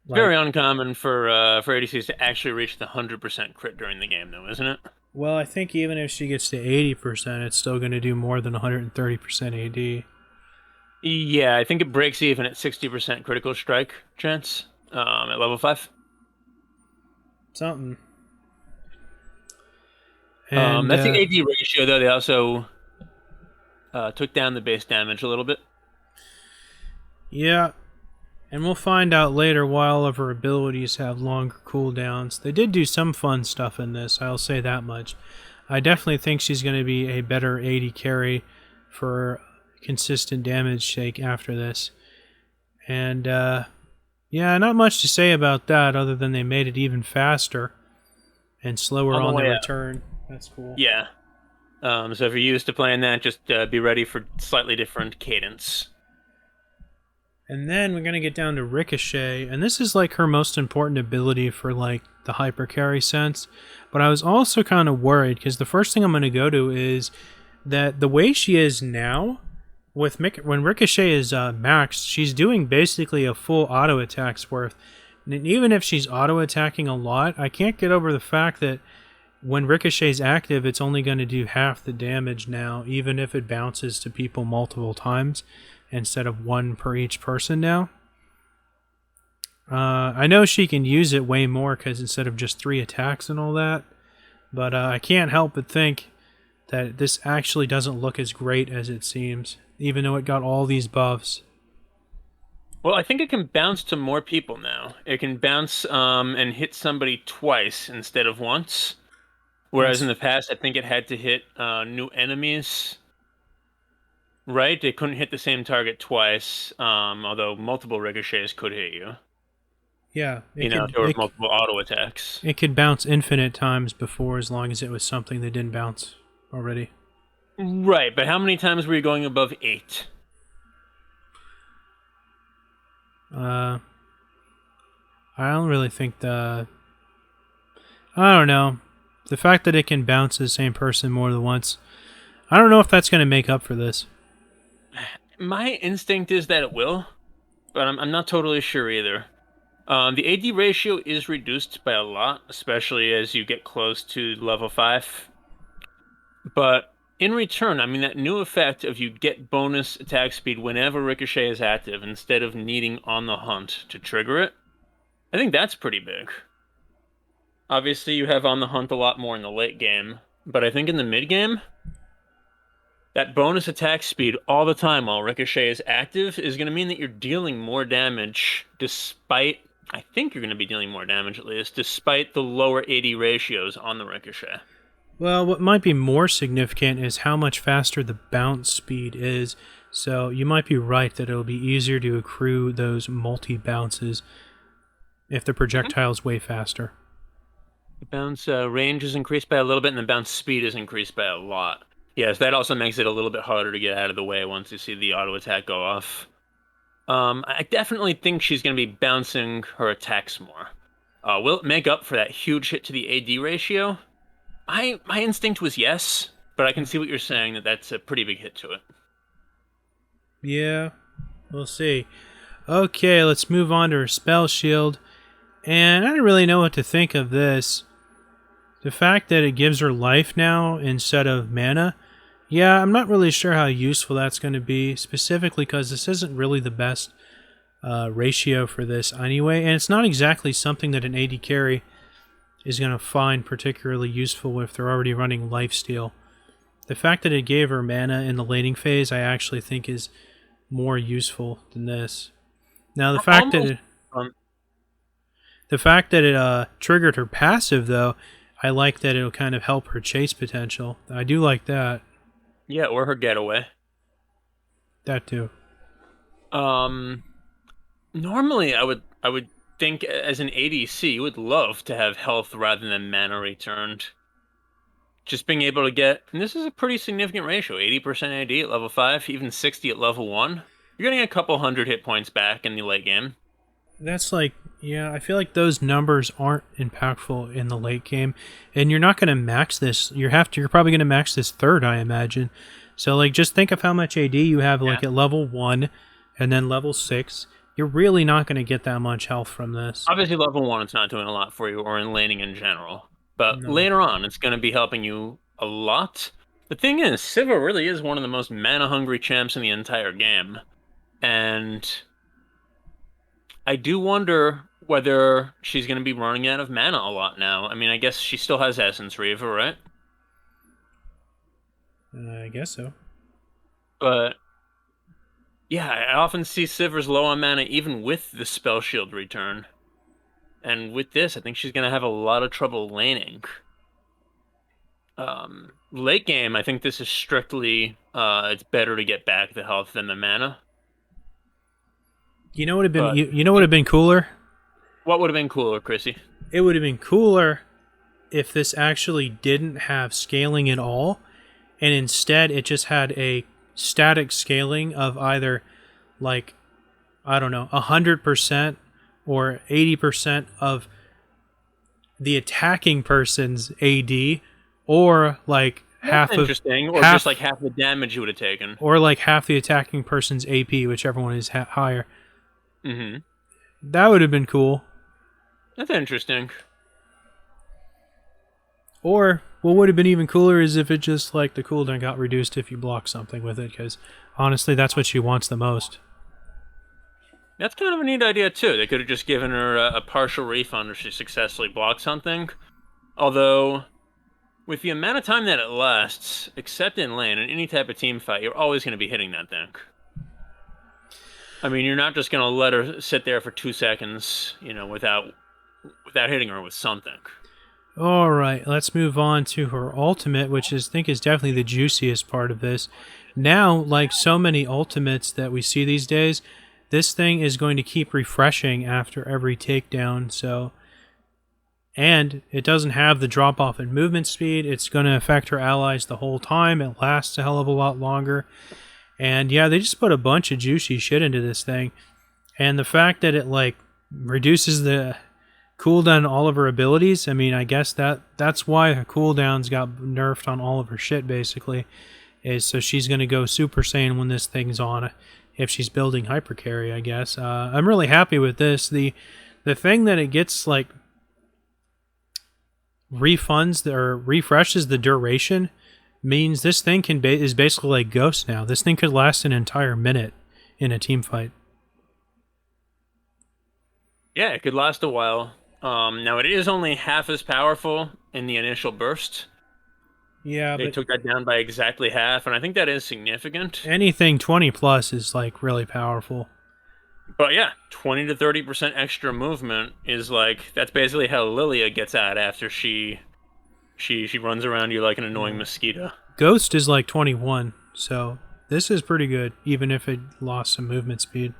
Very uncommon for ADCs to actually reach the 100% crit during the game, though, isn't it? Well, I think even if she gets to 80%, it's still going to do more than 130% AD. Yeah, I think it breaks even at 60% critical strike chance at level 5. Something. And That's the AD ratio, though. They also took down the base damage a little bit. yeah, and we'll find out later why all of her abilities have longer cooldowns. They did do some fun stuff in this, I'll say that much. I definitely think she's going to be a better AD carry for consistent damage sake after this. And yeah, not much to say about that other than they made it even faster and slower on the way out. return. That's cool. Yeah. So if you're used to playing that, just be ready for slightly different cadence. And then we're going to get down to Ricochet, and this is like her most important ability for like the hyper carry sense. But I was also kind of worried because the first thing I'm going to go to is that the way she is now, with when Ricochet is maxed, she's doing basically a full auto attack's worth. And even if she's auto attacking a lot, I can't get over the fact that when Ricochet's active, it's only going to do half the damage now, even if it bounces to people multiple times instead of one per each person now. I know she can use it way more because instead of just 3 attacks and all that, but I can't help but think that this actually doesn't look as great as it seems, even though it got all these buffs. Well, I think it can bounce to more people now. It can bounce and hit somebody twice instead of once. Whereas in the past, I think it had to hit new enemies. Right? It couldn't hit the same target twice, although multiple ricochets could hit you. Yeah. Or multiple auto attacks. It could bounce infinite times before, as long as it was something that didn't bounce already. Right, but how many times were you going above 8? I don't really think I don't know. The fact that it can bounce the same person more than once, I don't know if that's going to make up for this. My instinct is that it will, but I'm not totally sure either. The AD ratio is reduced by a lot, especially as you get close to level 5. But in return, I mean, that new effect of you get bonus attack speed whenever Ricochet is active instead of needing On the Hunt to trigger it, I think that's pretty big. Obviously, you have On the Hunt a lot more in the late game, but I think in the mid game, that bonus attack speed all the time while Ricochet is active is going to mean that you're dealing more damage despite... I think you're going to be dealing more damage at least, despite the lower AD ratios on the Ricochet. Well, what might be more significant is how much faster the bounce speed is. So you might be right that it'll be easier to accrue those multi-bounces if the projectile's way faster. The bounce range is increased by a little bit, and the bounce speed is increased by a lot. Yes, that also makes it a little bit harder to get out of the way once you see the auto attack go off. I definitely think she's going to be bouncing her attacks more. Will it make up for that huge hit to the AD ratio? My instinct was yes, but I can see what you're saying, that's a pretty big hit to it. Yeah, we'll see. Okay, let's move on to her spell shield. And I don't really know what to think of this. The fact that it gives her life now instead of mana, yeah, I'm not really sure how useful that's going to be, specifically because this isn't really the best ratio for this anyway, and it's not exactly something that an AD carry is going to find particularly useful if they're already running lifesteal. The fact that it gave her mana in the laning phase, I actually think is more useful than this. Now, the fact that it triggered her passive, though, I like that it'll kind of help her chase potential. I do like that. Yeah, or her getaway. That too. Normally, I would think as an ADC, you would love to have health rather than mana returned. Just being able to get, and this is a pretty significant ratio, 80% AD at level 5, even 60 at level 1. You're getting a couple hundred hit points back in the late game. That's like, yeah, I feel like those numbers aren't impactful in the late game, and you're not going to max this. You're probably going to max this third, I imagine. So, like, just think of how much AD you have, like, at level 1, and then level 6. You're really not going to get that much health from this. Obviously, level 1, it's not doing a lot for you, or in laning in general. But later on, it's going to be helping you a lot. The thing is, Sivir really is one of the most mana-hungry champs in the entire game. And I do wonder whether she's going to be running out of mana a lot now. I mean, I guess she still has Essence Reaver, right? I guess so. But yeah, I often see Sivir's low on mana even with the Spell Shield return. And with this, I think she's going to have a lot of trouble laning. Late game, I think this is strictly it's better to get back the health than the mana. You know what would have been But you know what would have been cooler? what would have been cooler, Chrissy? It would have been cooler if this actually didn't have scaling at all, and instead it just had a static scaling of either, like, I don't know, 100% or 80% of the attacking person's AD, or like That's half of interesting, or half, just like half the damage you would have taken. or like half the attacking person's AP, whichever one is higher. Mm-hmm. That would have been cool. That's interesting. Or what would have been even cooler is if it just, like, the cooldown got reduced if you block something with it, because honestly, that's what she wants the most. That's kind of a neat idea too. They could have just given her a partial refund if she successfully blocked something. Although, with the amount of time that it lasts, except in lane, in any type of team fight, you're always going to be hitting that thing. I mean, you're not just going to let her sit there for 2 seconds, without hitting her with something. Alright, let's move on to her ultimate, which I think is definitely the juiciest part of this. Now, like so many ultimates that we see these days, this thing is going to keep refreshing after every takedown, so... And it doesn't have the drop-off in movement speed. It's going to affect her allies the whole time. It lasts a hell of a lot longer. And yeah, they just put a bunch of juicy shit into this thing. And the fact that it, like, reduces the cooldown on all of her abilities, I mean, I guess that's why her cooldowns got nerfed on all of her shit, basically. Is so she's going to go Super Saiyan when this thing's on, if she's building Hyper Carry, I guess. I'm really happy with this. The thing that it gets, like, refunds or refreshes the duration means this thing is basically like Ghost now. This thing could last an entire minute in a team fight. Yeah, it could last a while. Now it is only half as powerful in the initial burst. Yeah, They took that down by exactly half, and I think that is significant. anything 20 plus is, like, really powerful. But yeah, 20 to 30% extra movement is that's basically how Lilia gets out after she runs around you like an annoying mosquito. Ghost is like 21, so this is pretty good, even if it lost some movement speed.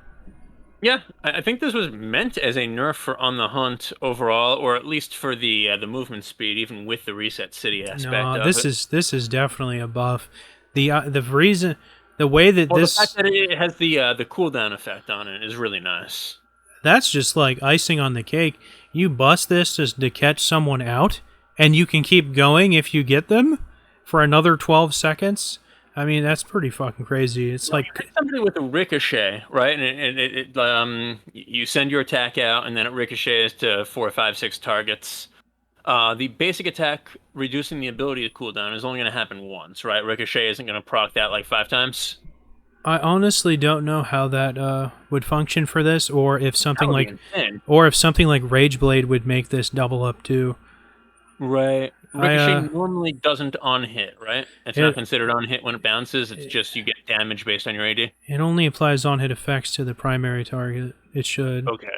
Yeah, I think this was meant as a nerf for On the Hunt overall, or at least for the movement speed, even with the Reset City aspect No, of this is definitely a buff. The reason, the way that well, this, the fact that it has the cooldown effect on it is really nice. that's just like icing on the cake. You bust this just to catch someone out, and you can keep going if you get them for another 12 seconds. I mean, that's pretty fucking crazy. It's like Somebody with a ricochet, right? And you send your attack out, and then it ricochets to 4, 5, 6 targets. The basic attack reducing the ability to cooldown is only going to happen once, right? Ricochet isn't going to proc that like 5 times. I honestly don't know how that would function for this, or if something That would like, be insane. or if something like Rageblade would make this double up too. Right. Ricochet normally doesn't on hit, right? It's not considered on hit when it bounces. It's just you get damage based on your AD. It only applies on hit effects to the primary target. It should. Okay.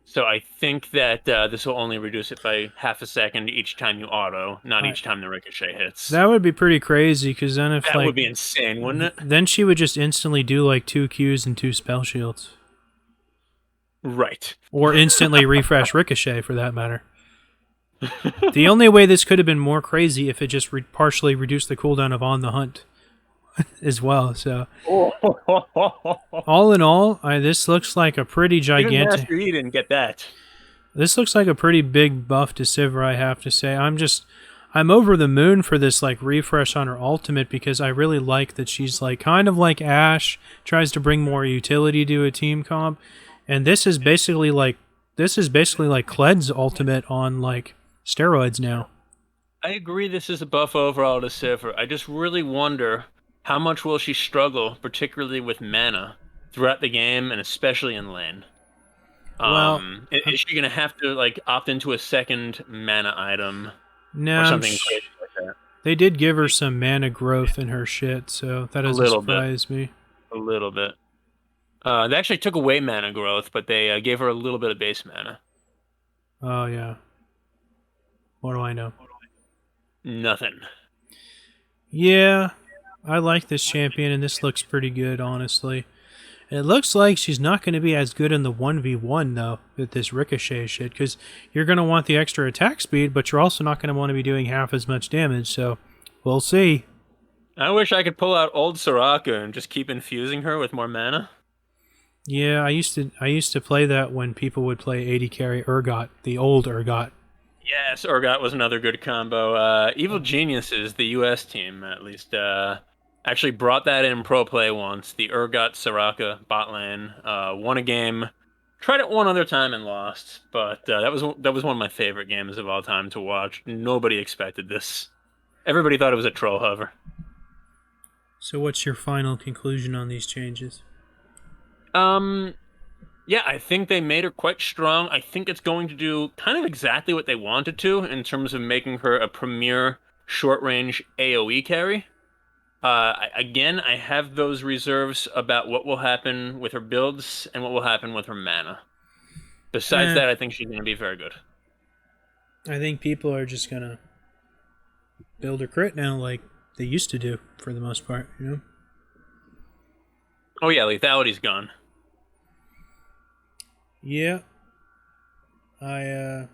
So I think that this will only reduce it by half a second each time you auto, not each time the ricochet hits. That would be pretty crazy, because then if That like would be insane, wouldn't it? then she would just instantly do like 2 Qs and 2 spell shields, Right. or instantly refresh Ricochet for that matter. The only way this could have been more crazy if it just partially reduced the cooldown of On the Hunt as well. So all in all, this looks like a pretty Even gigantic. Master Yi didn't get that. This looks like a pretty big buff to Sivir, I have to say. I'm over the moon for this, like, refresh on her ultimate, because I really like that she's like kind of like Ashe, tries to bring more utility to a team comp, and this is basically like Kled's ultimate on, like, steroids now. I agree this is a buff overall to Sivir. I just really wonder how much will she struggle, particularly with mana, throughout the game and especially in lane. Well, Is she gonna have to like opt into a second mana item no, or something crazy like that? They did give her some mana growth in her shit, so that doesn't surprise me. A little bit. They actually took away mana growth, but they gave her a little bit of base mana. Oh, yeah. What do I know? Nothing. Yeah, I like this champion, and this looks pretty good, honestly. It looks like she's not going to be as good in the 1v1, though, with this Ricochet shit, because you're going to want the extra attack speed, but you're also not going to want to be doing half as much damage, so we'll see. I wish I could pull out old Soraka and just keep infusing her with more mana. Yeah, I used to play that when people would play AD carry Urgot, the old Urgot. Yes, Urgot was another good combo. Evil Geniuses, the US team at least, actually brought that in pro play once. The Urgot Soraka bot lane won a game. Tried it one other time and lost, but that was one of my favorite games of all time to watch. Nobody expected this. Everybody thought it was a troll hover. So what's your final conclusion on these changes? Yeah, I think they made her quite strong. I think it's going to do kind of exactly what they wanted to in terms of making her a premier short-range AoE carry. Again, I have those reserves about what will happen with her builds and what will happen with her mana. Besides that, I think she's going to be very good. I think people are just going to build her crit now like they used to do, for the most part, you know? Oh yeah, lethality's gone. Yeah. I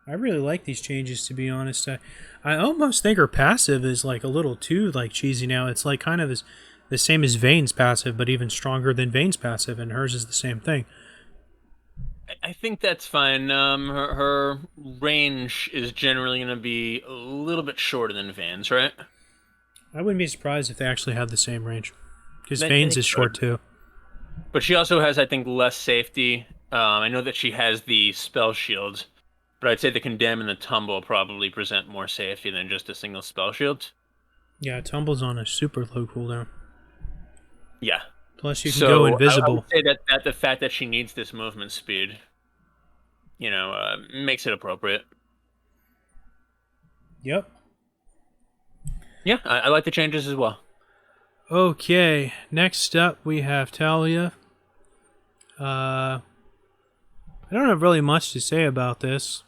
really like these changes, to be honest. I almost think her passive is like a little too like cheesy now. It's like kind of the same as Vayne's passive, but even stronger than Vayne's passive, and hers is the same thing. I think that's fine. Her range is generally going to be a little bit shorter than Vayne's, right? I wouldn't be surprised if they actually have the same range, because Vayne's is short too. But she also has, I think, less safety. I know that she has the spell shield, but I'd say the Condemn and the Tumble probably present more safety than just a single spell shield. Yeah, Tumble's on a super low cooldown. Yeah. Plus, you can go invisible. I would say that the fact that she needs this movement speed, makes it appropriate. Yep. Yeah, I like the changes as well. Okay, next up we have Talia. I don't have really much to say about this.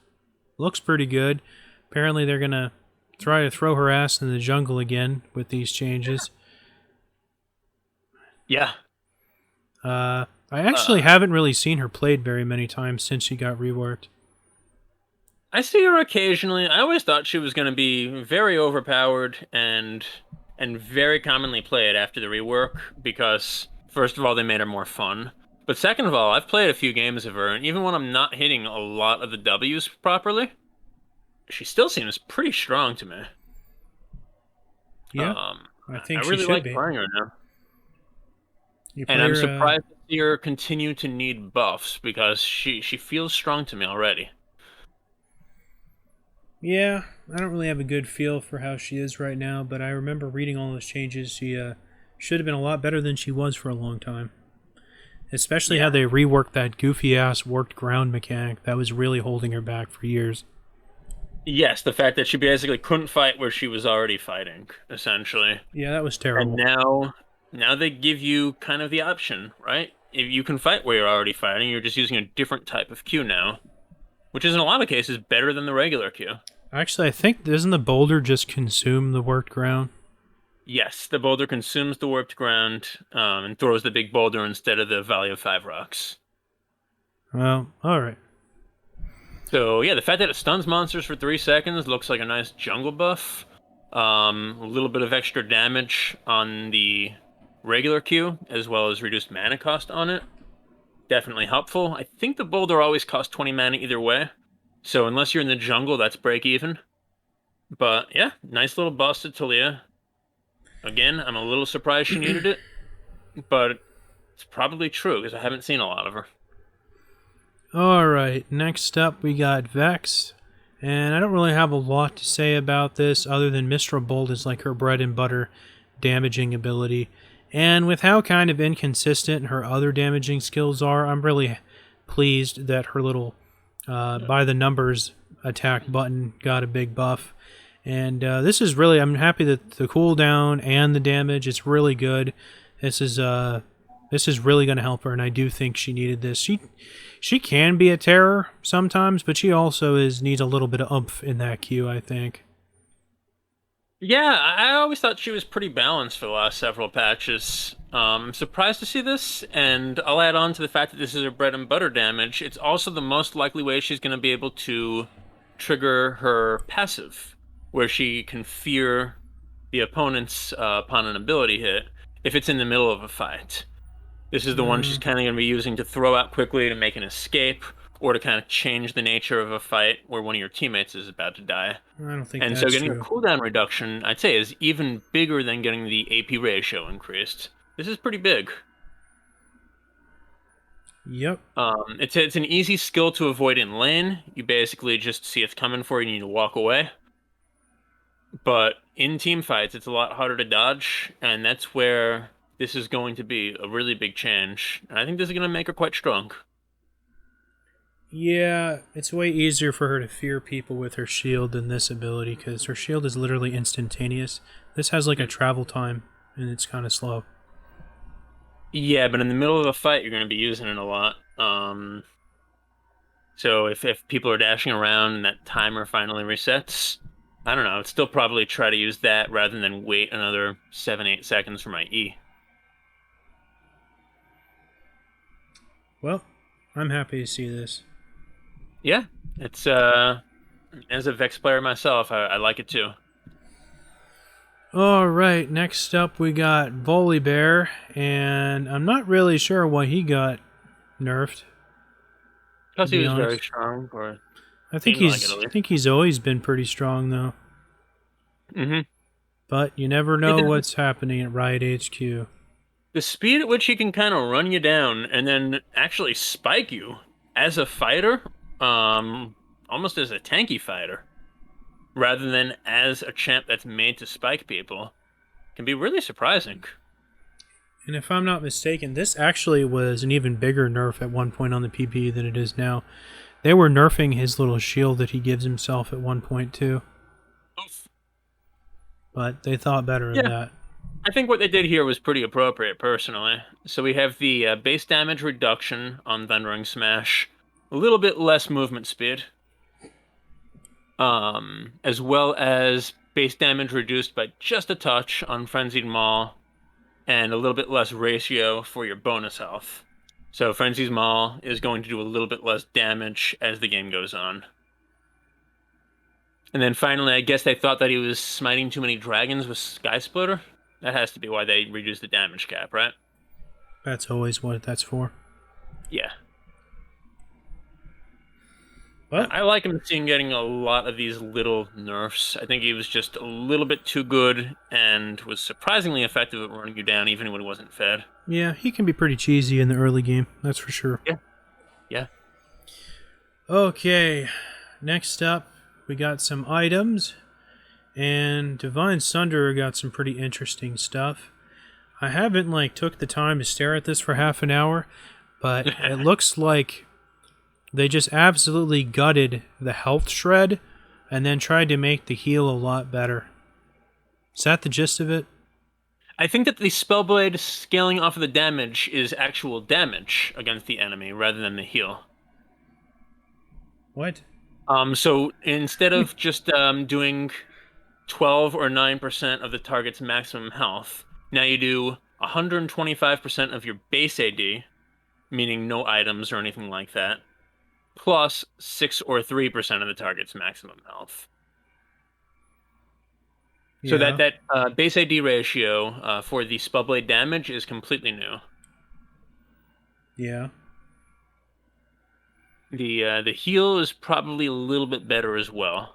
Looks pretty good. Apparently they're gonna try to throw her ass in the jungle again with these changes. Yeah. I actually haven't really seen her played very many times since she got reworked. I see her occasionally. I always thought she was going to be very overpowered and very commonly played after the rework because, first of all, they made her more fun. But second of all, I've played a few games of her, and even when I'm not hitting a lot of the W's properly, she still seems pretty strong to me. Yeah, I think I really she should like be. playing her now. And I'm surprised to see her continue to need buffs because she feels strong to me already. Yeah, I don't really have a good feel for how she is right now, but I remember reading all those changes. She should have been a lot better than she was for a long time. Especially how they reworked that goofy-ass worked ground mechanic that was really holding her back for years. Yes, the fact that she basically couldn't fight where she was already fighting, essentially. Yeah, that was terrible. And now they give you kind of the option, right? If you can fight where you're already fighting, you're just using a different type of Q now, which is in a lot of cases better than the regular Q. Actually, I think, doesn't the boulder just consume the worked ground? Yes, the boulder consumes the warped ground and throws the big boulder instead of the Valley of Five Rocks. Well, alright. So, yeah, the fact that it stuns monsters for 3 seconds looks like a nice jungle buff. A little bit of extra damage on the regular Q, as well as reduced mana cost on it. Definitely helpful. I think the boulder always costs 20 mana either way. So unless you're in the jungle, that's break even. But, yeah, nice little bust to Talia. Again, I'm a little surprised she needed it, but it's probably true because I haven't seen a lot of her. Alright, next up we got Vex, and I don't really have a lot to say about this other than Mistral Bolt is like her bread and butter damaging ability, and with how kind of inconsistent her other damaging skills are, I'm really pleased that her little by the numbers attack button got a big buff. And this is really, I'm happy that the cooldown and the damage, it's really good. This is really going to help her, and I do think she needed this. She can be a terror sometimes, but she also needs a little bit of oomph in that queue, I think. Yeah, I always thought she was pretty balanced for the last several patches. I'm surprised to see this, and I'll add on to the fact that this is her bread and butter damage. It's also the most likely way she's going to be able to trigger her passive, where she can fear the opponents upon an ability hit if it's in the middle of a fight. This is the one she's kind of going to be using to throw out quickly to make an escape, or to kind of change the nature of a fight where one of your teammates is about to die. I don't think And that's so getting true. a cooldown reduction, I'd say, is even bigger than getting the AP ratio increased. This is pretty big. Yep. It's an easy skill to avoid in lane. You basically just see it's coming for you and you need to walk away. But in team fights, it's a lot harder to dodge, and that's where this is going to be a really big change. And I think this is going to make her quite strong. Yeah, it's way easier for her to fear people with her shield than this ability, because her shield is literally instantaneous. This has like a travel time, and it's kind of slow. Yeah, but in the middle of a fight, you're going to be using it a lot. So if people are dashing around and that timer finally resets, I don't know, I'd still probably try to use that rather than wait another 7-8 seconds for my E. Well, I'm happy to see this. Yeah, it's as a Vex player myself, I like it too. Alright, next up we got Volibear, and I'm not really sure why he got nerfed. Because To he be was very honest. strong, or I think seemed like it he's at I least. think he's always been pretty strong though. Mm-hmm. But you never know what's happening at Riot HQ. The speed at which he can kind of run you down and then actually spike you as a fighter, almost as a tanky fighter, rather than as a champ that's made to spike people, can be really surprising. And if I'm not mistaken, this actually was an even bigger nerf at one point on the PvE than it is now. They were nerfing his little shield that he gives himself at one point too, Oof. but they thought better of Yeah, that. I think what they did here was pretty appropriate, personally. So we have the base damage reduction on Thundering Smash, a little bit less movement speed, as well as base damage reduced by just a touch on Frenzied Maul, and a little bit less ratio for your bonus health. So Frenzied Maul is going to do a little bit less damage as the game goes on. And then finally, I guess they thought that he was smiting too many dragons with Sky Splitter. That has to be why they reduced the damage cap, right? That's always what that's for. Yeah. Well, I like him seeing getting a lot of these little nerfs. I think he was just a little bit too good and was surprisingly effective at running you down even when he wasn't fed. yeah, he can be pretty cheesy in the early game, that's for sure. Yeah. Yeah. Okay, next up, we got some items, and Divine Sunder got some pretty interesting stuff. I haven't took the time to stare at this for half an hour, but it looks like they just absolutely gutted the health shred and then tried to make the heal a lot better. Is that the gist of it? I think that the Spellblade scaling off of the damage is actual damage against the enemy rather than the heal. What? So instead of just doing 12 or 9% of the target's maximum health, now you do 125% of your base AD, meaning no items or anything like that, plus 6 or 3% of the target's maximum health. So Yeah. that base AD ratio for the Spellblade damage is completely new. Yeah. The heal is probably a little bit better as well.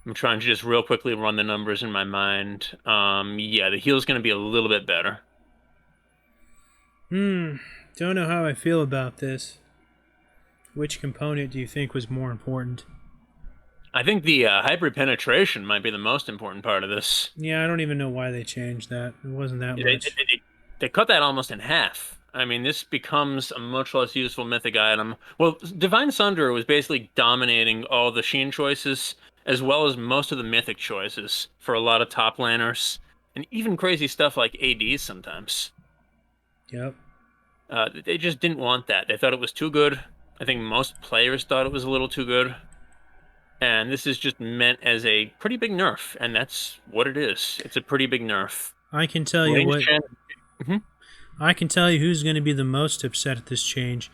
I'm trying to just real quickly run the numbers in my mind. Yeah, the heal is going to be a little bit better. Don't know how I feel about this. Which component do you think was more important? I think the hyper penetration might be the most important part of this. Yeah, I don't even know why they changed that. It wasn't that They, much. they cut that almost in half. I mean, this becomes a much less useful mythic item. Well, Divine Sunder was basically dominating all the Sheen choices as well as most of the mythic choices for a lot of top laners, and even crazy stuff like ADs sometimes. Yep. They just didn't want that. They thought it was too good. I think most players thought it was a little too good. And this is just meant as a pretty big nerf, and that's what it is. It's a pretty big nerf. I can tell you Range what. champ. Mhm. I can tell you who's going to be the most upset at this change,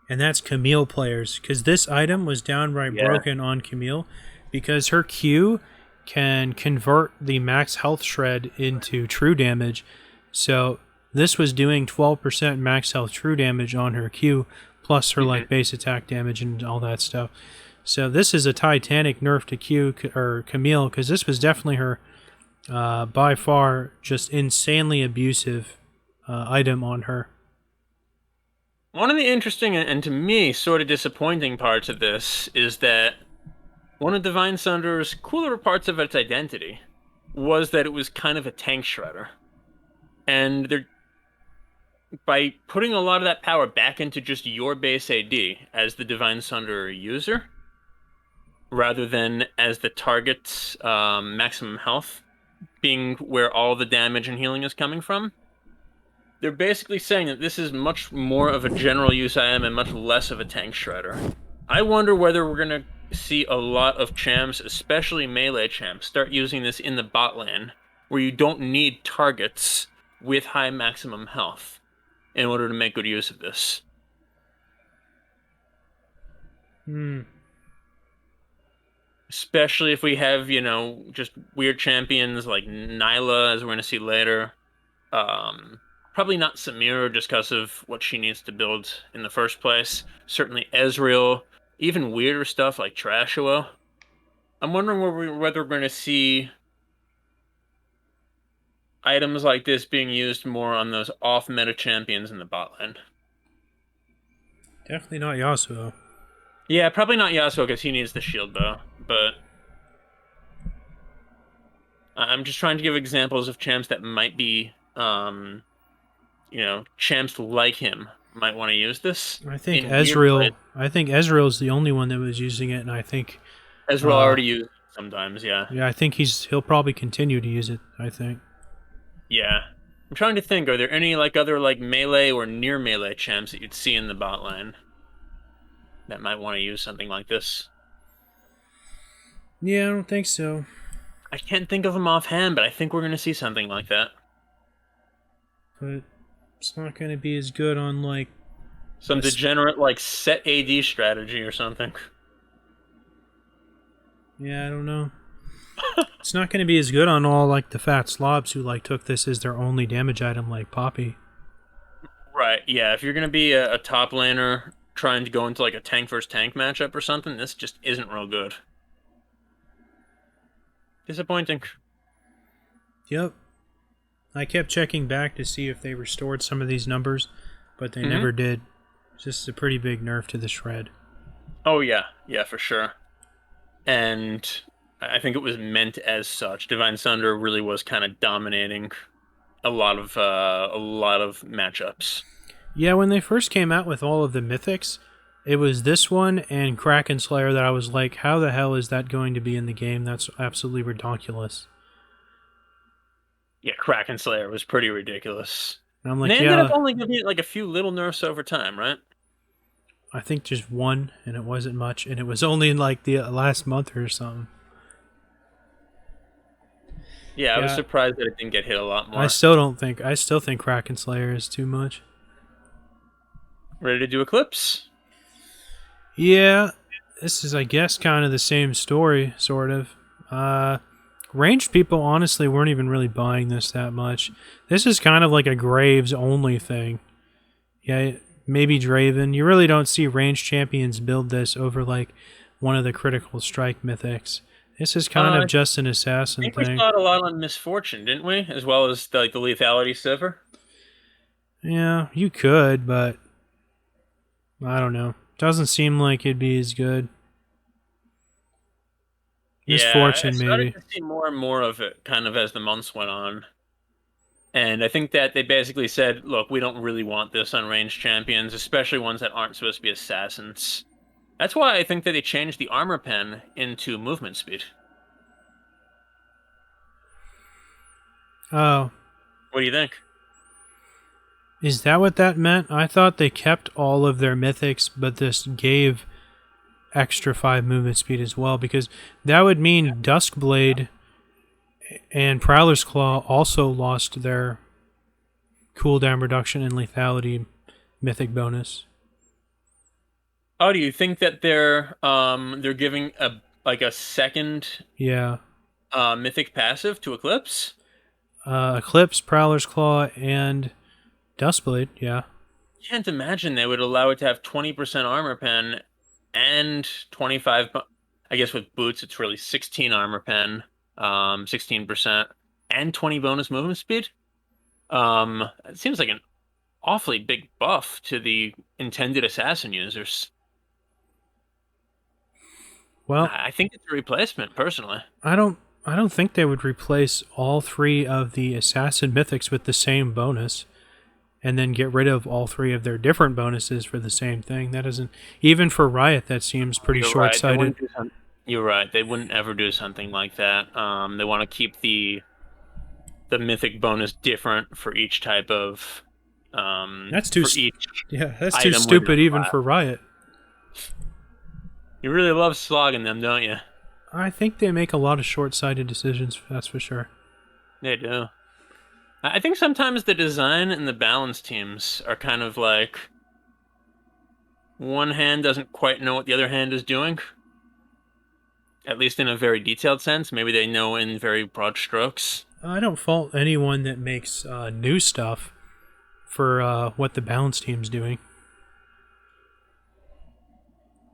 and that's Camille players, because this item was downright Yeah. broken on Camille, because her Q can convert the max health shred into true damage. So this was doing 12% max health true damage on her Q, plus her like base attack damage and all that stuff. So this is a titanic nerf to Q or Camille, because this was definitely her by far just insanely abusive item on her. One of the interesting and to me sort of disappointing parts of this is that one of Divine Sunder's cooler parts of its identity was that it was kind of a tank shredder. And they're by putting a lot of that power back into just your base AD as the Divine Sunder user, rather than as the target's maximum health being where all the damage and healing is coming from, they're basically saying that this is much more of a general use item and much less of a tank shredder. I wonder whether we're going to see a lot of champs, especially melee champs, start using this in the bot lane, where you don't need targets with high maximum health in order to make good use of this. Especially if we have, just weird champions like Nyla, as we're going to see later. Probably not Samira, just because of what she needs to build in the first place. Certainly Ezreal, even weirder stuff like Trashua. I'm wondering whether we're going to see items like this being used more on those off-meta champions in the bot lane. Definitely not Yasuo. Yeah, probably not Yasuo because he needs the shield bow, but I'm just trying to give examples of champs that might be, champs like him might want to use this. I think Ezreal's the only one that was using it, and I think Ezreal already used it sometimes, yeah. Yeah, I think he'll probably continue to use it, I think. Yeah. I'm trying to think, are there any other melee or near melee champs that you'd see in the bot lane that might want to use something like this? Yeah, I don't think so. I can't think of them offhand, but I think we're going to see something like that. But it's not going to be as good on some degenerate set AD strategy or something. Yeah, I don't know. It's not going to be as good on all the fat slobs who took this as their only damage item like Poppy. Right, yeah. If you're going to be a top laner trying to go into a tank versus tank matchup or something, this just isn't real good. Disappointing. Yep. I kept checking back to see if they restored some of these numbers, but they never did. It's just a pretty big nerf to the shred. Oh yeah, yeah, for sure. And I think it was meant as such. Divine Sunder really was kind of dominating a lot of matchups. Yeah, when they first came out with all of the mythics, it was this one and Kraken Slayer that I was like, how the hell is that going to be in the game? That's absolutely ridiculous. Yeah, Kraken Slayer was pretty ridiculous. And I'm like, they ended up only giving it a few little nerfs over time, right? I think just one, and it wasn't much, and it was only in the last month or something. Yeah, I was surprised that it didn't get hit a lot more. I still think Kraken Slayer is too much. Ready to do Eclipse? Yeah, this is, I guess, kind of the same story, sort of. Ranged people honestly weren't even really buying this that much. This is kind of like a Graves only thing. Yeah, maybe Draven. You really don't see ranged champions build this over one of the critical strike mythics. This is kind of just an assassin thing. I think we saw it a lot on Misfortune, didn't we? As well as the lethality Sivir. Yeah, you could, but I don't know. Doesn't seem like it'd be as good. Misfortune, maybe. I started to see more and more of it kind of as the months went on. And I think that they basically said, look, we don't really want this on ranged champions, especially ones that aren't supposed to be assassins. That's why I think that they changed the armor pen into movement speed. Oh, What do you think? is that what that meant? I thought they kept all of their mythics, but this gave extra 5 movement speed as well, because that would mean Duskblade and Prowler's Claw also lost their cooldown reduction and lethality mythic bonus. Oh, do you think that they're giving a second Yeah. mythic passive to Eclipse? Eclipse, Prowler's Claw, and Duskblade, yeah. Can't imagine they would allow it to have 20% armor pen and 25. I guess with boots, it's really 16 armor pen, 16%, and 20 bonus movement speed. It seems like an awfully big buff to the intended assassin users. Well, I think it's a replacement, personally. I don't think they would replace all 3 of the assassin mythics with the same bonus and then get rid of all 3 of their different bonuses for the same thing. That isn't, even for Riot, that seems pretty short-sighted. You're right. They wouldn't ever do something like that. They want to keep the mythic bonus different for each type of That's too for each yeah, that's too item stupid within even class. for Riot. You really love slogging them, don't you? I think they make a lot of short-sighted decisions, that's for sure. They do. I think sometimes the design and the balance teams are kind of like one hand doesn't quite know what the other hand is doing. At least in a very detailed sense. Maybe they know in very broad strokes. I don't fault anyone that makes new stuff for what the balance team's doing.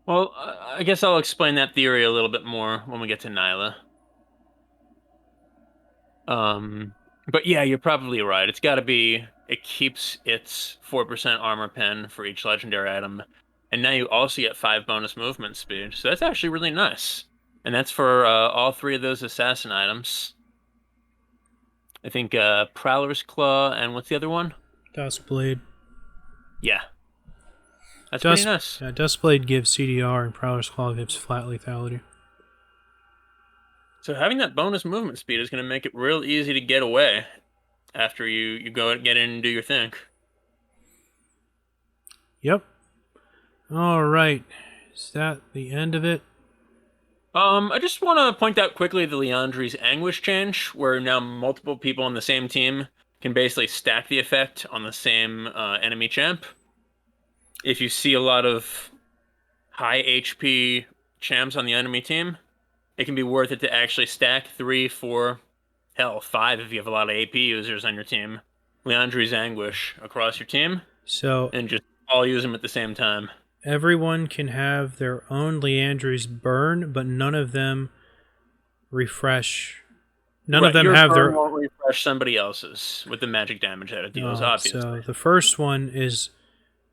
Well, I guess I'll explain that theory a little bit more when we get to Nyla. But yeah, you're probably right. It's got to be. It keeps its 4% armor pen for each legendary item, and now you also get 5 bonus movement speed. So that's actually really nice, and that's for all 3 of those assassin items. I think Prowler's Claw and what's the other one? Duskblade. Yeah, that's pretty nice. Yeah, Duskblade gives CDR and Prowler's Claw gives flat lethality. So having that bonus movement speed is going to make it real easy to get away after you go and get in and do your thing. Yep. Alright. Is that the end of it? I just want to point out quickly the Liandry's Anguish change, where now multiple people on the same team can basically stack the effect on the same enemy champ. If you see a lot of high HP champs on the enemy team, it can be worth it to actually stack 3, 4, hell, 5 if you have a lot of AP users on your team. Liandry's Anguish across your team, So and just all use them at the same time. everyone can have their own Liandry's burn, but none of them refresh. None of them your have burn their. won't refresh somebody else's with the magic damage that it deals, obviously. So the first one is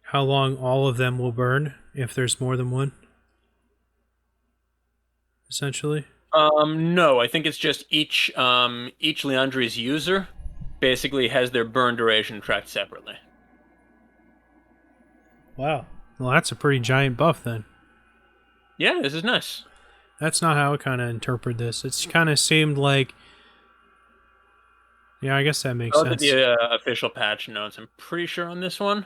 how long all of them will burn if there's more than one. Essentially. No, I think it's just each Liandry's user basically has their burn duration tracked separately. Wow. Well, that's a pretty giant buff then. Yeah, this is nice. That's not how I kind of interpret this. It's kind of seemed like. Yeah, I guess that makes Look at sense. the official patch notes. I'm pretty sure on this one.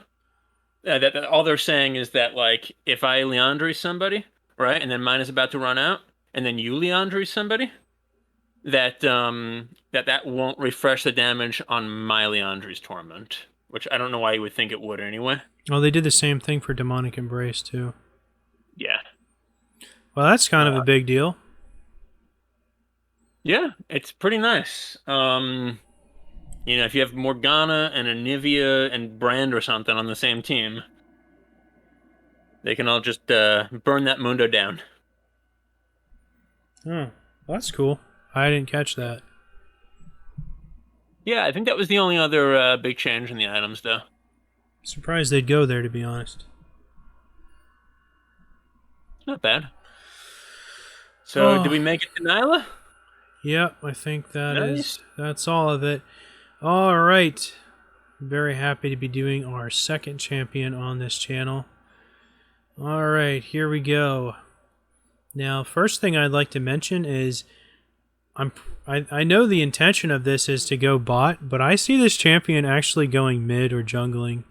That all they're saying is that like if I Liandry somebody, right, and then mine is about to run out, and then you Liandry somebody, that that won't refresh the damage on my Liandry's Torment, which I don't know why you would think it would anyway. Oh, they did the same thing for Demonic Embrace too. Yeah. Well, that's kind of a big deal. Yeah, it's pretty nice. If you have Morgana and Anivia and Brand or something on the same team, they can all just burn that Mundo down. Oh, well, that's cool. I didn't catch that. Yeah, I think that was the only other big change in the items, though. Surprised they'd go there, to be honest. Not bad. So, did we make it to Nyla? Yep, I think Nice. that's all of it. All right. Very happy to be doing our second champion on this channel. All right, here we go. Now, first thing I'd like to mention is I know the intention of this is to go bot, but I see this champion actually going mid or jungling,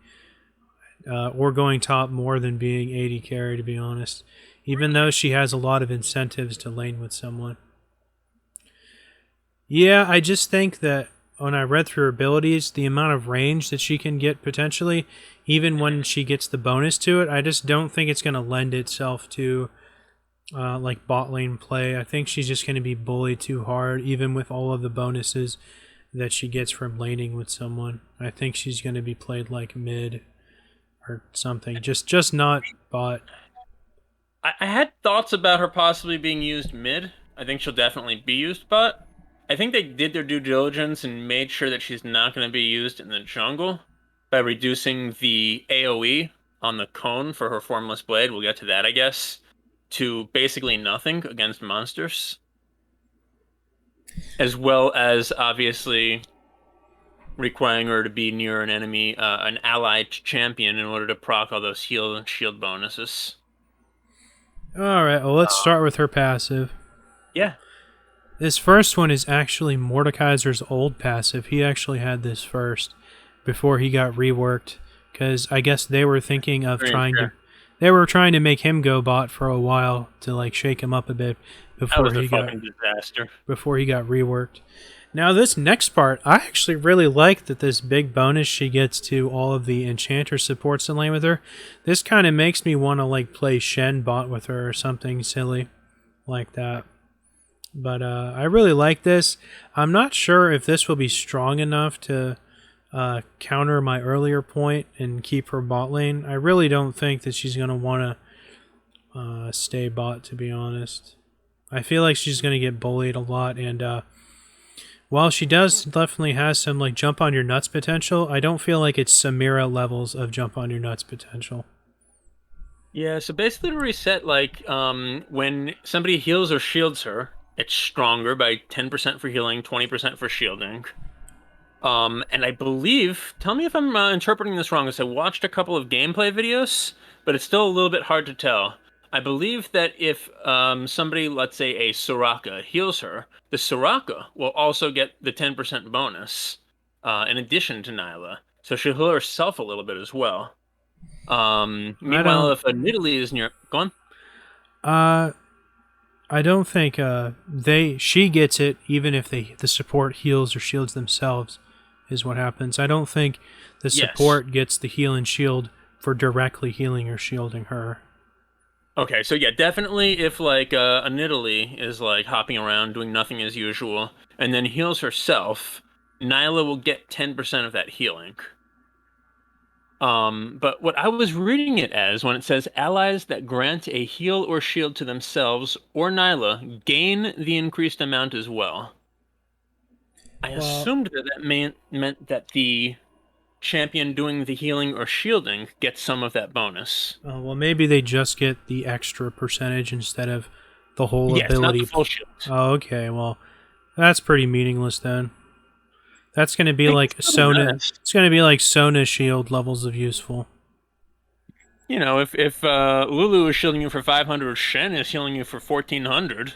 or going top more than being AD carry, to be honest. Even though she has a lot of incentives to lane with someone. Yeah, I just think that when I read through her abilities, the amount of range that she can get potentially, even when she gets the bonus to it, I just don't think it's going to lend itself to like bot lane play. I think she's just going to be bullied too hard, even with all of the bonuses that she gets from laning with someone. I think she's going to be played like mid or something, just not bot. I had thoughts about her possibly being used mid. I think she'll definitely be used bot. I think they did their due diligence and made sure that she's not going to be used in the jungle by reducing the AoE on the cone for her Formless Blade. We'll get to that, I guess, to basically nothing against monsters. As well as, obviously, requiring her to be near an enemy, an allied champion in order to proc all those heal and shield bonuses. Alright, well, let's start with her passive. Yeah. This first one is actually Mordekaiser's old passive. He actually had this first before he got reworked, because I guess they were thinking of they were trying to make him go bot for a while to like shake him up a bit before he got disaster. Before he got reworked. Now this next part, I actually really like that this big bonus she gets to all of the enchanter supports in lane with her. This kind of makes me want to like play Shen bot with her or something silly like that. But I really like this. I'm not sure if this will be strong enough to counter my earlier point and keep her bot lane. I really don't think that she's going to want to stay bot, to be honest. I feel like she's going to get bullied a lot, and while she does definitely has some like jump on your nuts potential, I don't feel like it's Samira levels of jump on your nuts potential. Yeah, so basically to reset, like when somebody heals or shields her, it's stronger by 10% for healing, 20% for shielding. And I believe, tell me if I'm interpreting this wrong, because I watched a couple of gameplay videos, but it's still a little bit hard to tell. I believe that if somebody, let's say a Soraka, heals her, the Soraka will also get the 10% bonus in addition to Nyla. So she'll heal herself a little bit as well. Meanwhile, if a Nidalee is near... Go on. I don't think she gets it even if the support heals or shields themselves is what happens. I don't think the support gets the heal and shield for directly healing or shielding her. Okay, so yeah, definitely if like a Nidalee is like hopping around doing nothing as usual and then heals herself, Nyla will get 10% of that healing. But what I was reading it as, when it says allies that grant a heal or shield to themselves or Nyla gain the increased amount as well. I assumed that meant that the champion doing the healing or shielding gets some of that bonus. Well, maybe they just get the extra percentage instead of the whole ability. It's not the full shield. Oh, okay. Well, that's pretty meaningless then. That's going to be like Sona. It's going to be like Sona shield levels of useful. You know, if Lulu is shielding you for 500, Shen is healing you for 1400.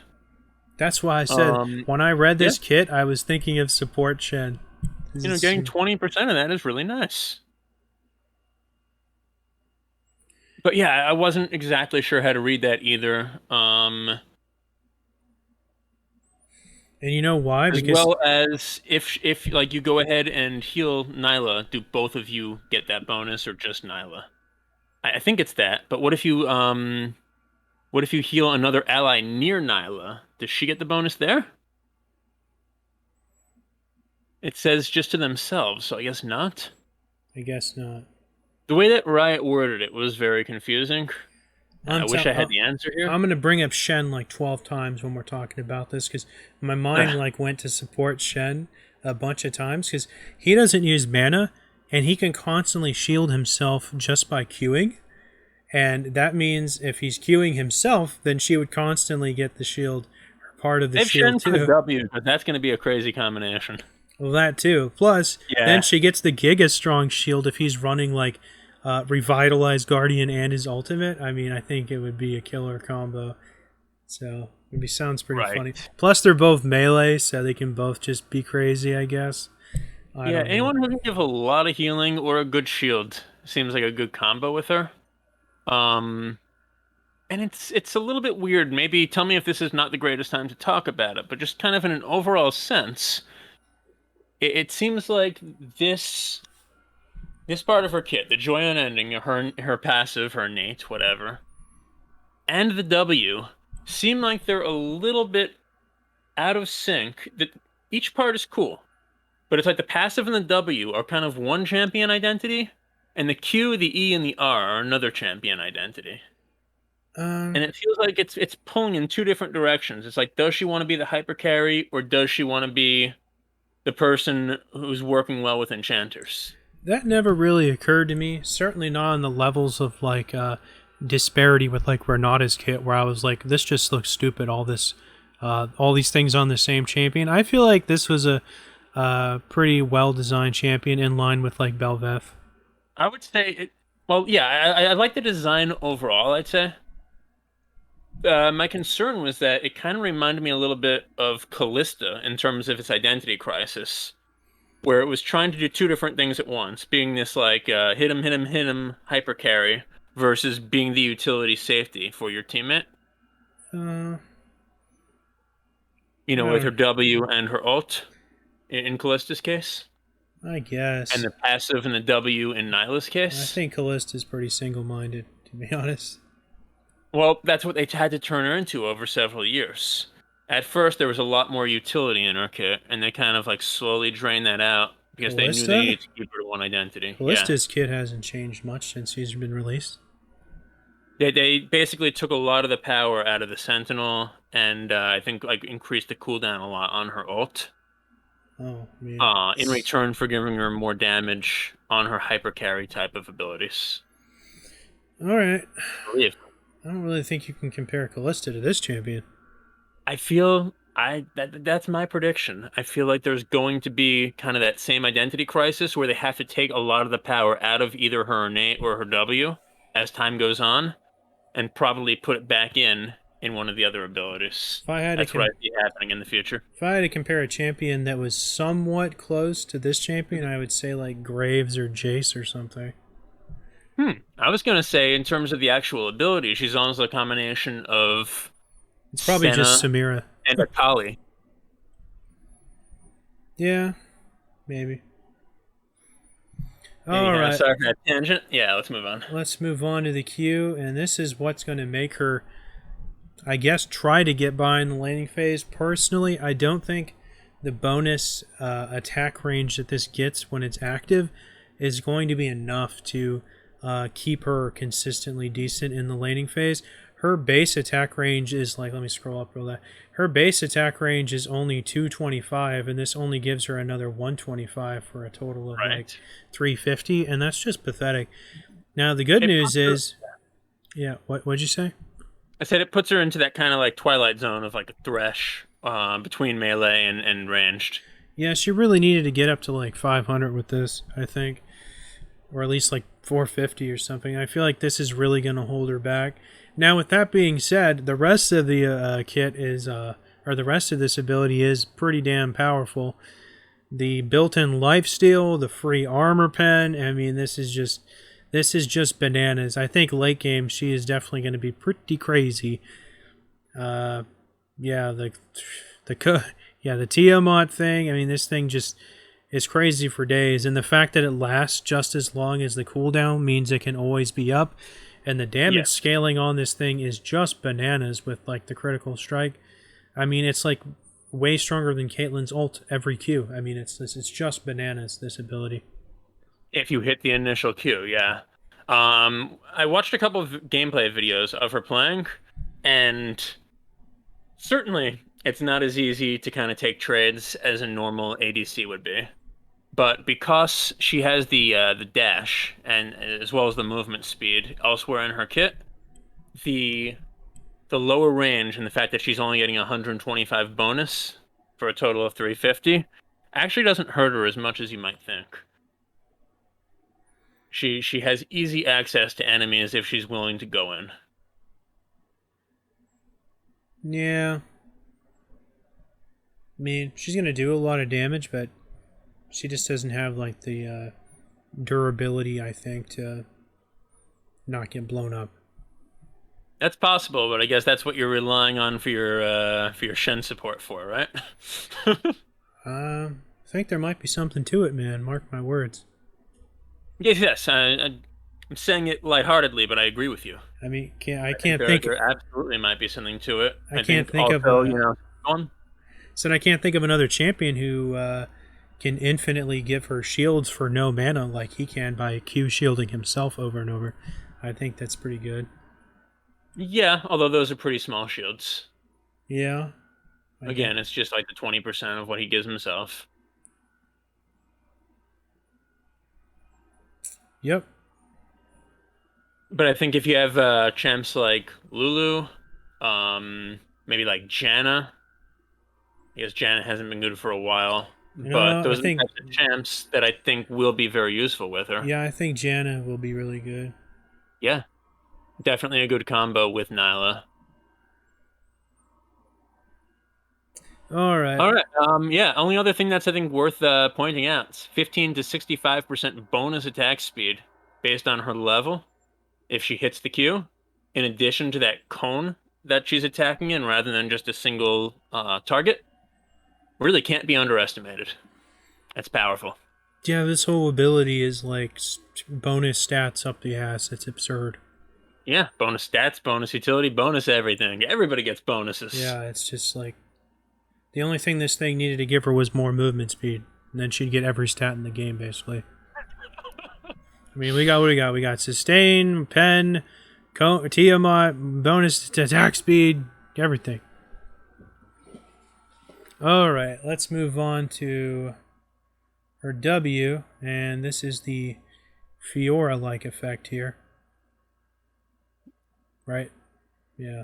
That's why I said when I read this kit, I was thinking of support Shen. You know, getting 20% of that is really nice. But yeah, I wasn't exactly sure how to read that either. And you know why? Because as well as if like you go ahead and heal Nyla, do both of you get that bonus or just Nyla? I think it's that. But what if you heal another ally near Nyla? Does she get the bonus there? It says just to themselves, so I guess not. I guess not. The way that Riot worded it was very confusing. I wish I had the answer here. I'm going to bring up Shen like 12 times when we're talking about this, because my mind like went to support Shen a bunch of times, because he doesn't use mana, and he can constantly shield himself just by queuing. And that means if he's queuing himself, then she would constantly get the shield, or part of the shield too. The W, but that's going to be a crazy combination. Well, that too. Plus, then she gets the Giga Strong shield if he's running like revitalize Guardian and his ultimate, I mean, I think it would be a killer combo. So sounds pretty Right. funny. Plus, they're both melee, so they can both just be crazy, I guess. I Yeah, don't know. anyone who can give a lot of healing or a good shield seems like a good combo with her. Um, and it's a little bit weird. Maybe tell me if this is not the greatest time to talk about it, but just kind of in an overall sense, it seems like this part of her kit, the joy unending, her passive, her innate, whatever, and the W seem like they're a little bit out of sync. That each part is cool, but it's like the passive and the W are kind of one champion identity, and the Q, the E, and the R are another champion identity. Um, And it feels like it's pulling in two different directions. It's like, does she want to be the hyper carry, or does she want to be the person who's working well with enchanters? that never really occurred to me. Certainly not on the levels of like disparity with like Renata's kit, where I was like, this just looks stupid. All these things on the same champion. I feel like this was a pretty well designed champion in line with like Belveth. I would say it. Well, yeah, I like the design overall. I'd say. My concern was that it kind of reminded me a little bit of Callista in terms of its identity crisis, where it was trying to do two different things at once, being this like hit him hyper carry versus being the utility safety for your teammate. Uh, You I know, with her don't. W and her ult in Callista's case, I and guess. the passive and the W in Nyla's I case. think Callista's pretty single minded, to be honest. Well, that's what they had to turn her into over several years. At first, there was a lot more utility in her kit, and they kind of like slowly drained that out because they knew they Callista? needed to keep her to one identity. Yeah. Callista's kit hasn't changed much since he's been released. They basically took a lot of the power out of the Sentinel, and I think like increased the cooldown a lot on her ult. Oh, man. In return for giving her more damage on her hyper carry type of abilities. Alright. I believe. I don't really think you can compare Callista to this champion. I feel that's my prediction. I feel like there's going to be kind of that same identity crisis where they have to take a lot of the power out of either her innate or her W as time goes on, and probably put it back in one of the other abilities. If I had That's to what I see happening in the future. if I had to compare a champion that was somewhat close to this champion, I would say like Graves or Jace or something. I was gonna say in terms of the actual ability, she's almost a combination of It's probably Senna just Samira. and Akali. Yeah, maybe. Anyhow, All right, sorry for that tangent. Yeah, let's move on. let's move on to the queue, and this is what's going to make her, I guess, try to get by in the laning phase. Personally, I don't think the bonus attack range that this gets when it's active is going to be enough to keep her consistently decent in the laning phase. Her base attack range is like, let me scroll up real quick. Her base attack range is only 225, and this only gives her another 125 for a total of like Right. 350, and that's just pathetic. Now the good It news puts her- is, yeah, what'd you say? I said it puts her into that kind of like twilight zone of like a Thresh between melee and ranged. Yeah, she really needed to get up to like 500 with this, I think, or at least like 450 or something. I feel like this is really going to hold her back. Now, with that being said, the rest of the kit is, or the rest of this ability is pretty damn powerful. The built-in lifesteal, the free armor pen. I mean, this is just bananas. I think late game she is definitely going to be pretty crazy. Yeah, the Tiamat thing. I mean, this thing just is crazy for days, and the fact that it lasts just as long as the cooldown means it can always be up. And the damage scaling on this thing is just bananas with like the critical strike. I mean, it's like way stronger than Caitlyn's ult every Q. I mean, it's just bananas, this ability. If you hit the initial Q, yeah. I watched a couple of gameplay videos of her playing, and certainly it's not as easy to kind of take trades as a normal ADC would be. But because she has the dash and as well as the movement speed elsewhere in her kit, the lower range and the fact that she's only getting 125 bonus for a total of 350 actually doesn't hurt her as much as you might think. She has easy access to enemies if she's willing to go in. Yeah. I mean, she's gonna do a lot of damage, but she just doesn't have like the durability, I think, to not get blown up. That's possible, but I guess that's what you're relying on for your Shen support for, right? I think there might be something to it, man. Mark my words. Yes. I'm saying it lightheartedly, but I agree with you. I mean, I I think can't think. there absolutely might be something to it. I I can't think think of also, a. go on. Said I can't think of another champion who can infinitely give her shields for no mana like he can by Q shielding himself over and over. I think that's pretty good. Yeah, although those are pretty small shields. Yeah. Again, it's just like the 20% of what he gives himself. Yep. But I think if you have champs like Lulu, maybe like Janna, I guess Janna hasn't been good for a while, but No, I those are the think. types of champs that I think will be very useful with her. Yeah, I think Janna will be really good. Yeah, definitely a good combo with Nyla. All right. All right. Yeah. Only other thing that's I think worth pointing out: 15 to 65% bonus attack speed based on her level if she hits the Q. In addition to that cone that she's attacking in, rather than just a single target, really can't be underestimated. That's powerful. Yeah, this whole ability is like bonus stats up the ass. It's absurd. Yeah. Bonus stats, bonus utility, bonus everything. Everybody gets bonuses. Yeah, it's just like the only thing this thing needed to give her was more movement speed, and then she'd get every stat in the game basically. I mean, we got what we got. We got sustain, pen, Tiamat, bonus to attack speed, everything. All right, let's move on to her W, and this is the Fiora-like effect here. Right? Yeah.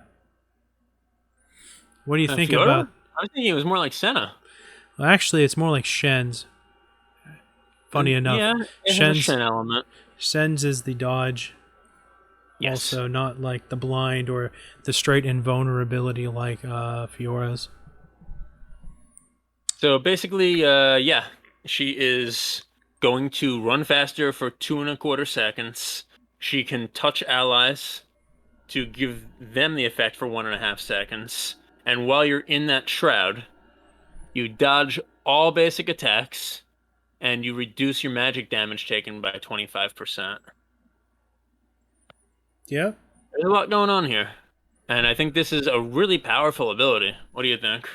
What do you think Fiora? about? I was thinking it was more like Senna. Well, actually, it's more like Shen's. Funny enough, Yeah, it has a Shen element. Shen's is the dodge. Yes. Also, not like the blind or the straight invulnerability like Fiora's. So basically, yeah, she is going to run faster for 2.25 seconds. She can touch allies to give them the effect for 1.5 seconds. And while you're in that shroud, you dodge all basic attacks and you reduce your magic damage taken by 25%. Yep. There's a lot going on here. And I think this is a really powerful ability. What do you think?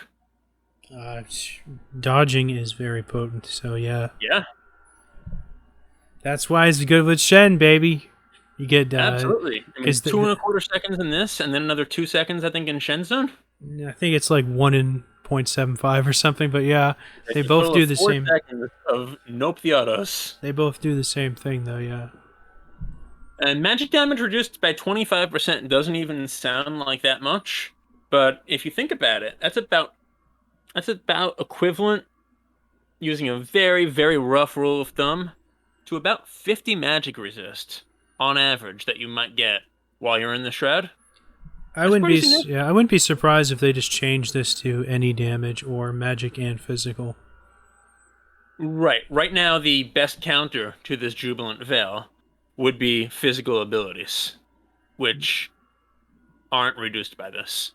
Dodging is very potent, so yeah. Yeah, That's why it's good with Shen, baby. You get absolutely. I mean, the, 2.25 seconds in this, and then another 2 seconds, I think, in Shenzone. I think it's like 1 in 0.75 or something, but yeah, they both do the same. 4 seconds of Nope the Autos. They both do the same thing, though. Yeah. And magic damage reduced by 25% doesn't even sound like that much, but if you think about it, that's about equivalent, using a very, very rough rule of thumb, to about 50 magic resist on average that you might get while you're in the shroud. I wouldn't be surprised if they just changed this to any damage or magic and physical. Right. Right now, the best counter to this Jubilant Veil would be physical abilities, which aren't reduced by this.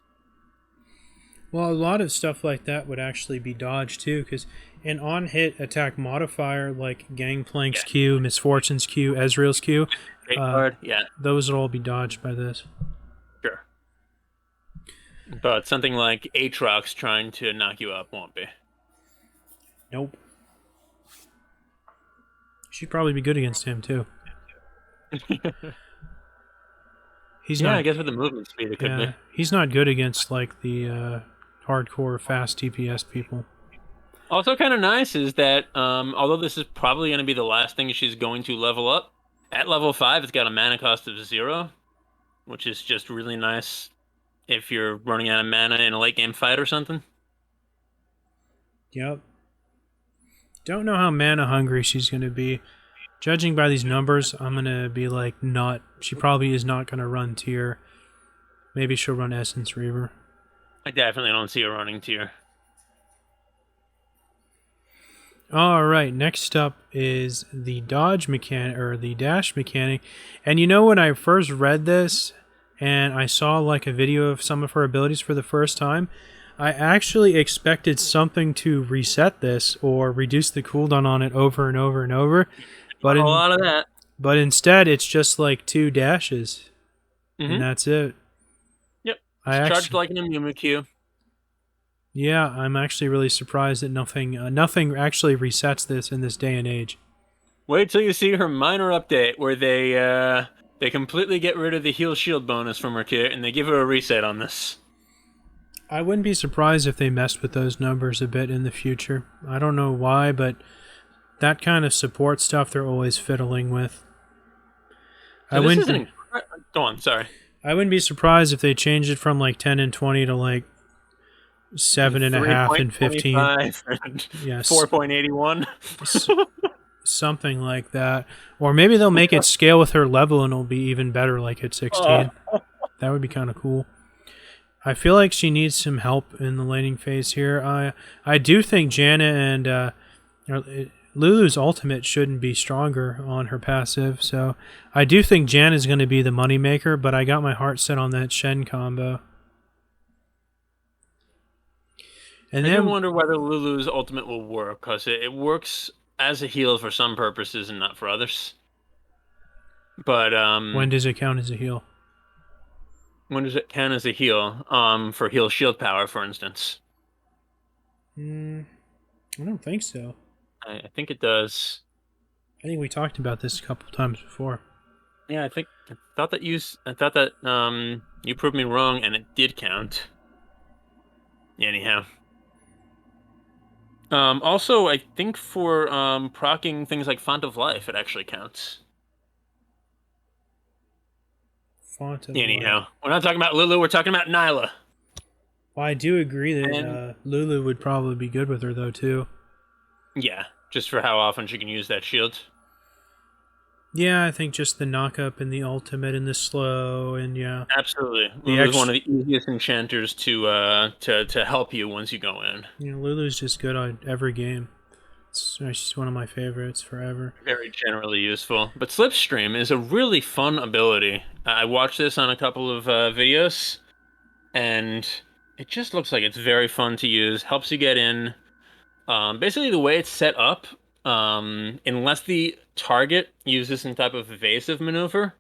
Well, a lot of stuff like that would actually be dodged too, because an on-hit attack modifier like Gangplank's Q, Misfortune's Q, Ezreal's Q, those would all be dodged by this. Sure. But something like Aatrox trying to knock you up won't be. Nope. She'd probably be good against him too. I guess with the movement speed it could be. He's not good against like the hardcore fast TPS people. Also kind of nice is that although this is probably going to be the last thing she's going to level up, at level 5 it's got a mana cost of 0, which is just really nice if you're running out of mana in a late game fight or something. Yep. Don't know how mana hungry she's going to be. Judging by these numbers, I'm going to be like, not. She probably is not going to run tier. Maybe she'll run Essence Reaver. I definitely don't see her running tier. All right, next up is the dodge mechanic, or the dash mechanic. And you know, when I first read this and I saw like a video of some of her abilities for the first time, I actually expected something to reset this or reduce the cooldown on it over and over and over. But a lot of that. But instead, it's just like 2 dashes, and that's it. Yep, it's charged like an Mimikyu. Yeah, I'm actually really surprised that nothing actually resets this in this day and age. Wait till you see her minor update where they completely get rid of the heal shield bonus from her kit and they give her a reset on this. I wouldn't be surprised if they messed with those numbers a bit in the future. I don't know why, but that kind of support stuff they're always fiddling with. So go on, sorry. I wouldn't be surprised if they changed it from like 10 and 20 to like 7.5 and 15. And yes. 4.81. Something like that. Or maybe they'll make it scale with her level and it'll be even better like at 16. That would be kind of cool. I feel like she needs some help in the laning phase here. I do think Janet and Lulu's ultimate shouldn't be stronger on her passive, so I do think Jan is going to be the moneymaker, but I got my heart set on that Shen combo. And I do wonder whether Lulu's ultimate will work, because it works as a heal for some purposes and not for others. But when does it count as a heal? When does it count as a heal? For heal shield power, for instance. I don't think so. I think it does. I think we talked about this a couple times before. Yeah, I thought that you proved me wrong, and it did count. Anyhow. Also, I think for proccing things like Font of Life, it actually counts. Font of Anyhow, Life. We're not talking about Lulu, we're talking about Nyla. Well, I do agree that Lulu would probably be good with her, though, too. Yeah, just for how often she can use that shield. Yeah, I think just the knock-up and the ultimate and the slow, and yeah. Absolutely. Lulu's one of the easiest enchanters to help you once you go in. Yeah, Lulu's just good on every game. She's one of my favorites forever. Very generally useful. But Slipstream is a really fun ability. I watched this on a couple of videos, and it just looks like it's very fun to use. Helps you get in. Basically, the way it's set up, unless the target uses some type of evasive maneuver,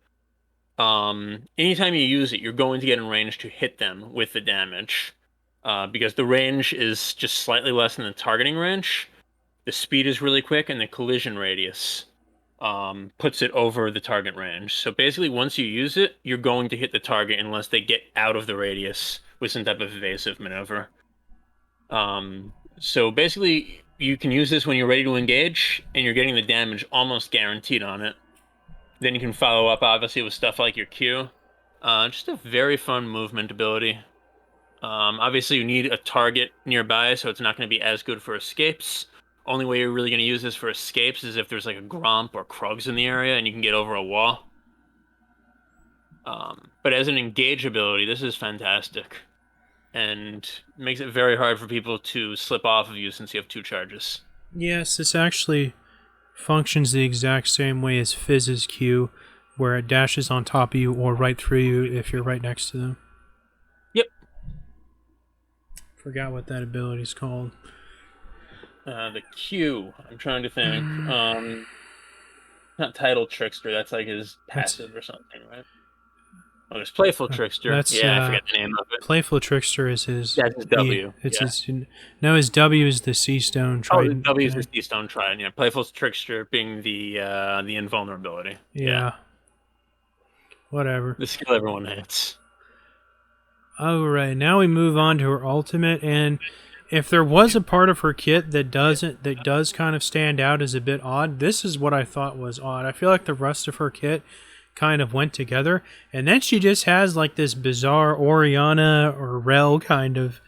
anytime you use it, you're going to get in range to hit them with the damage. Because the range is just slightly less than the targeting range. The speed is really quick, and the collision radius puts it over the target range. So basically, once you use it, you're going to hit the target unless they get out of the radius with some type of evasive maneuver. So basically, you can use this when you're ready to engage, and you're getting the damage almost guaranteed on it. Then you can follow up, obviously, with stuff like your Q. Just a very fun movement ability. Obviously, you need a target nearby, so it's not going to be as good for escapes. Only way you're really going to use this for escapes is if there's like a Gromp or Krugs in the area, and you can get over a wall. But as an engage ability, this is fantastic. And makes it very hard for people to slip off of you since you have 2 charges. Yes, this actually functions the exact same way as Fizz's Q, where it dashes on top of you or right through you if you're right next to them. Yep. Forgot what that ability's called. The Q, I'm trying to think. Not Title Trickster, that's like his passive or something, right? Oh, there's Playful Trickster. I forget the name of it. Playful Trickster is his... That's his W. His W is the Sea Stone Trident. Oh, W is the Sea Stone Trident, yeah. Playful Trickster being the invulnerability. Yeah. Whatever. The skill everyone hates. Alright, now we move on to her ultimate, and if there was a part of her kit that does kind of stand out as a bit odd, this is what I thought was odd. I feel like the rest of her kit kind of went together, and then she just has like this bizarre Orianna or Rel kind of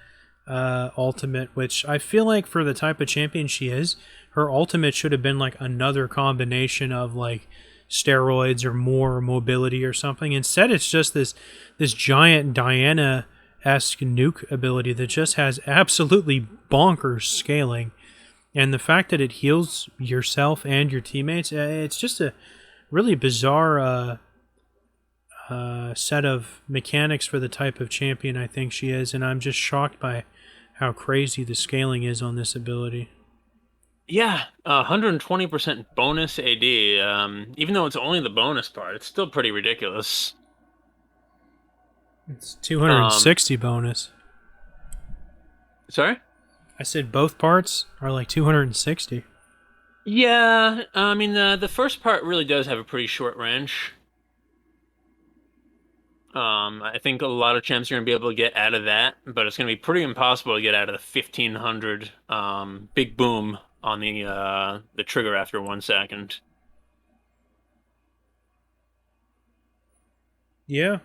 ultimate, which I feel like for the type of champion she is, her ultimate should have been like another combination of like steroids or more mobility or something. Instead, it's just this giant Diana-esque nuke ability that just has absolutely bonkers scaling. And the fact that it heals yourself and your teammates, it's just a really bizarre set of mechanics for the type of champion I think she is, and I'm just shocked by how crazy the scaling is on this ability. Yeah, 120% bonus AD. Even though it's only the bonus part, it's still pretty ridiculous. It's 260 bonus. Sorry? I said both parts are like 260. Yeah, I mean, the first part really does have a pretty short range. I think a lot of champs are going to be able to get out of that, but it's going to be pretty impossible to get out of the 1500 big boom on the trigger after 1 second. Yeah.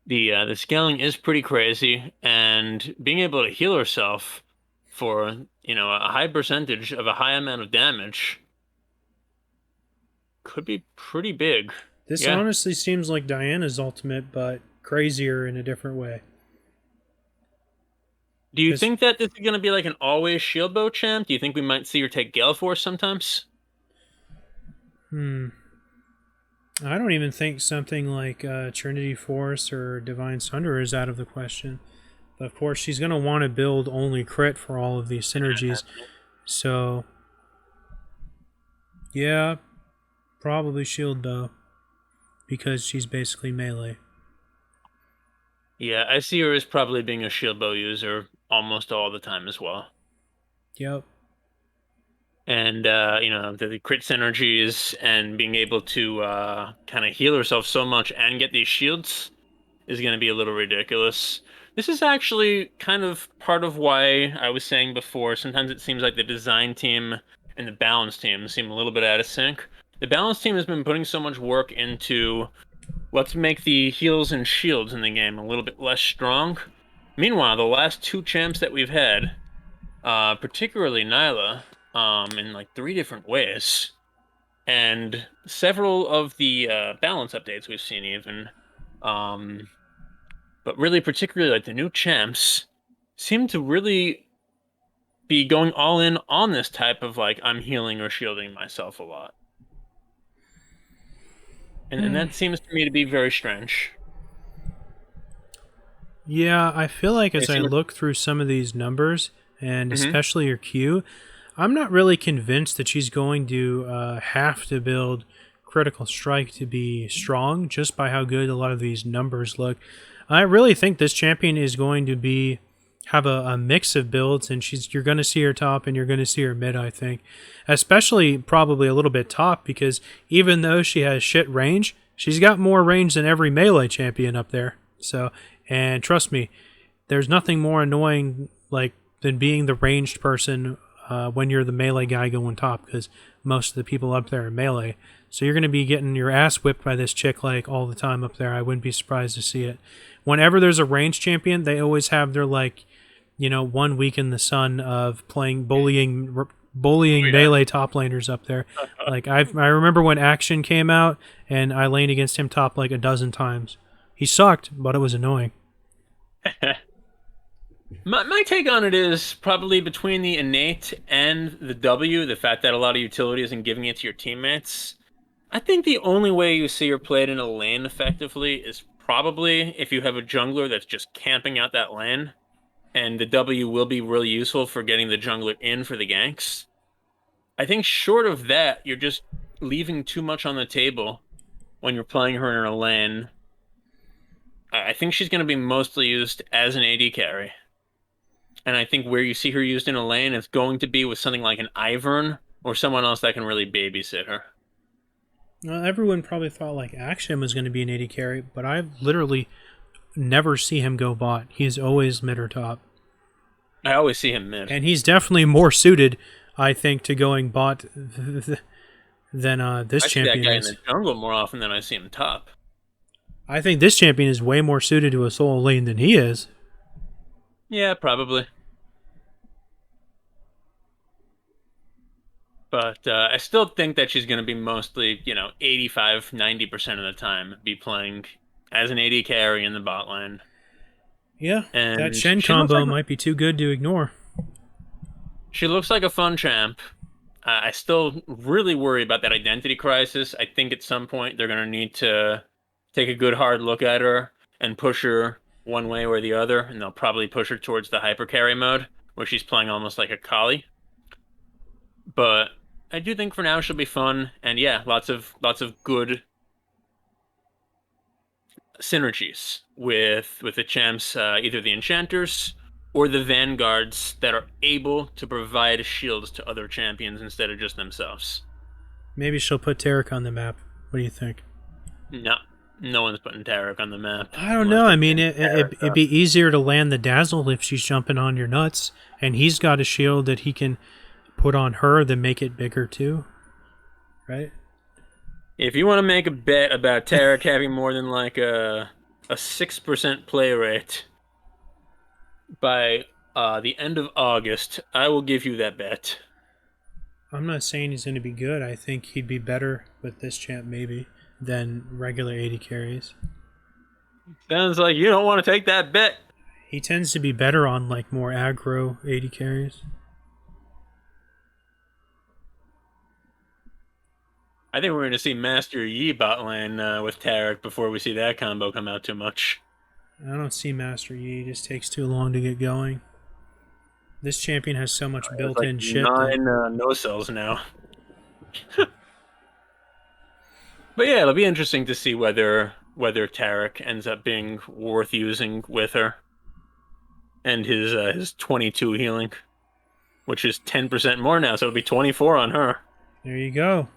The scaling is pretty crazy, and being able to heal herself for, a high percentage of a high amount of damage could be pretty big. This honestly seems like Diana's ultimate, but crazier in a different way. Do you think that this is going to be like an always shield bow champ? Do you think we might see her take Gale Force sometimes? I don't even think something like Trinity Force or Divine Sunder is out of the question. But of course, she's going to want to build only crit for all of these synergies. So, yeah, probably shield bow. Because she's basically melee. Yeah, I see her as probably being a shield bow user almost all the time as well. Yep. And, the crit synergies and being able to kind of heal herself so much and get these shields is going to be a little ridiculous. This is actually kind of part of why I was saying before, sometimes it seems like the design team and the balance team seem a little bit out of sync. The balance team has been putting so much work into let's make the heals and shields in the game a little bit less strong. Meanwhile, the last 2 champs that we've had, particularly Nyla, in like 3 different ways, and several of the balance updates we've seen even, but really particularly like the new champs seem to really be going all in on this type of like I'm healing or shielding myself a lot. And that seems to me to be very strange. Yeah, I feel like as I look through some of these numbers, and especially her Q, I'm not really convinced that she's going to have to build Critical Strike to be strong, just by how good a lot of these numbers look. I really think this champion is going to have a mix of builds, and you're going to see her top and you're going to see her mid, I think. Especially probably a little bit top, because even though she has shit range, she's got more range than every melee champion up there. So, and trust me, there's nothing more annoying than being the ranged person when you're the melee guy going top, because most of the people up there are melee. So you're going to be getting your ass whipped by this chick all the time up there. I wouldn't be surprised to see it. Whenever there's a ranged champion, they always have their 1 week in the sun of playing bullying melee top laners up there. I remember when Action came out and I laned against him top a dozen times. He sucked, but it was annoying. My take on it is probably between the innate and the W, the fact that a lot of utility isn't giving it to your teammates. I think the only way you see her played in a lane effectively is probably if you have a jungler that's just camping out that lane, and the W will be really useful for getting the jungler in for the ganks. I think short of that, you're just leaving too much on the table when you're playing her in a lane. I think she's going to be mostly used as an AD carry. And I think where you see her used in a lane is going to be with something like an Ivern or someone else that can really babysit her. Well, everyone probably thought Action was going to be an AD carry, but I've literally never see him go bot. He's always mid or top. I always see him mid. And he's definitely more suited, I think, to going bot than this champion I see that guy is. in the jungle more often than I see him top. I think this champion is way more suited to a solo lane than he is. Yeah, probably. But I still think that she's going to be mostly, 85, 90% of the time be playing as an AD carry in the bot lane. Yeah, that And Shen combo might be too good to ignore. she looks like a fun champ. I still really worry about that identity crisis. I think at some point they're going to need to take a good hard look at her and push her one way or the other, and they'll probably push her towards the hyper carry mode, where she's playing almost like a Kali. But I do think for now she'll be fun, and yeah, lots of good synergies with the champs, either the enchanters or the vanguards that are able to provide shields to other champions instead of just themselves. Maybe she'll put Tarek on the map. What do you think? No, no one's putting Tarek on the map. I don't know. I mean, it'd be easier to land the dazzle if she's jumping on your nuts, and he's got a shield that he can put on her, then make it bigger too, right? If you want to make a bet about Tarek having more than like a 6% play rate by the end of August, I will give you that bet. I'm not saying he's going to be good. I think he'd be better with this champ maybe than regular 80 carries. Sounds like you don't want to take that bet. He tends to be better on like more aggro 80 carries. I think we're going to see Master Yi bot lane with Tarek before we see that combo come out too much. I don't see Master Yi. It just takes too long to get going. This champion has so much built-in shit. 9 no-cells now. But yeah, it'll be interesting to see whether Tarek ends up being worth using with her. And his 22 healing, which is 10% more now, so it'll be 24 on her. There you go.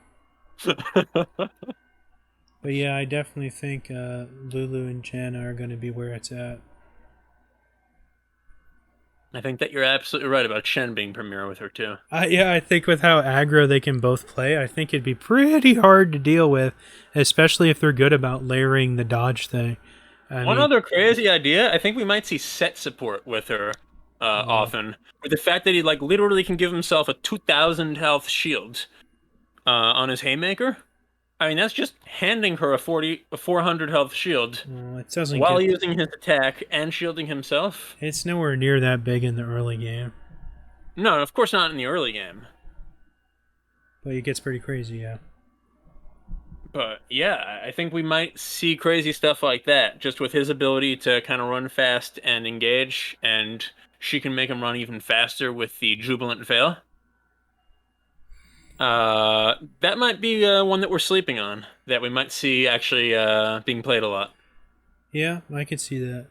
But yeah, I definitely think Lulu and Janna are going to be where it's at. I think that you're absolutely right about Shen being premier with her too. Yeah, I think with how aggro they can both play, I think it'd be pretty hard to deal with, especially if they're good about layering the dodge thing. One other crazy idea, I think we might see set support with her often. With the fact that he like literally can give himself a 2,000 health shield on his Haymaker. I mean, that's just handing her a 400 health shield it doesn't while using his attack and shielding himself. It's nowhere near that big in the early game. No, of course not in the early game. But it gets pretty crazy, yeah. But yeah, I think we might see crazy stuff like that, just with his ability to kind of run fast and engage, and she can make him run even faster with the Jubilant Veil. That might be one that we're sleeping on, that we might see actually being played a lot. Yeah, I could see that.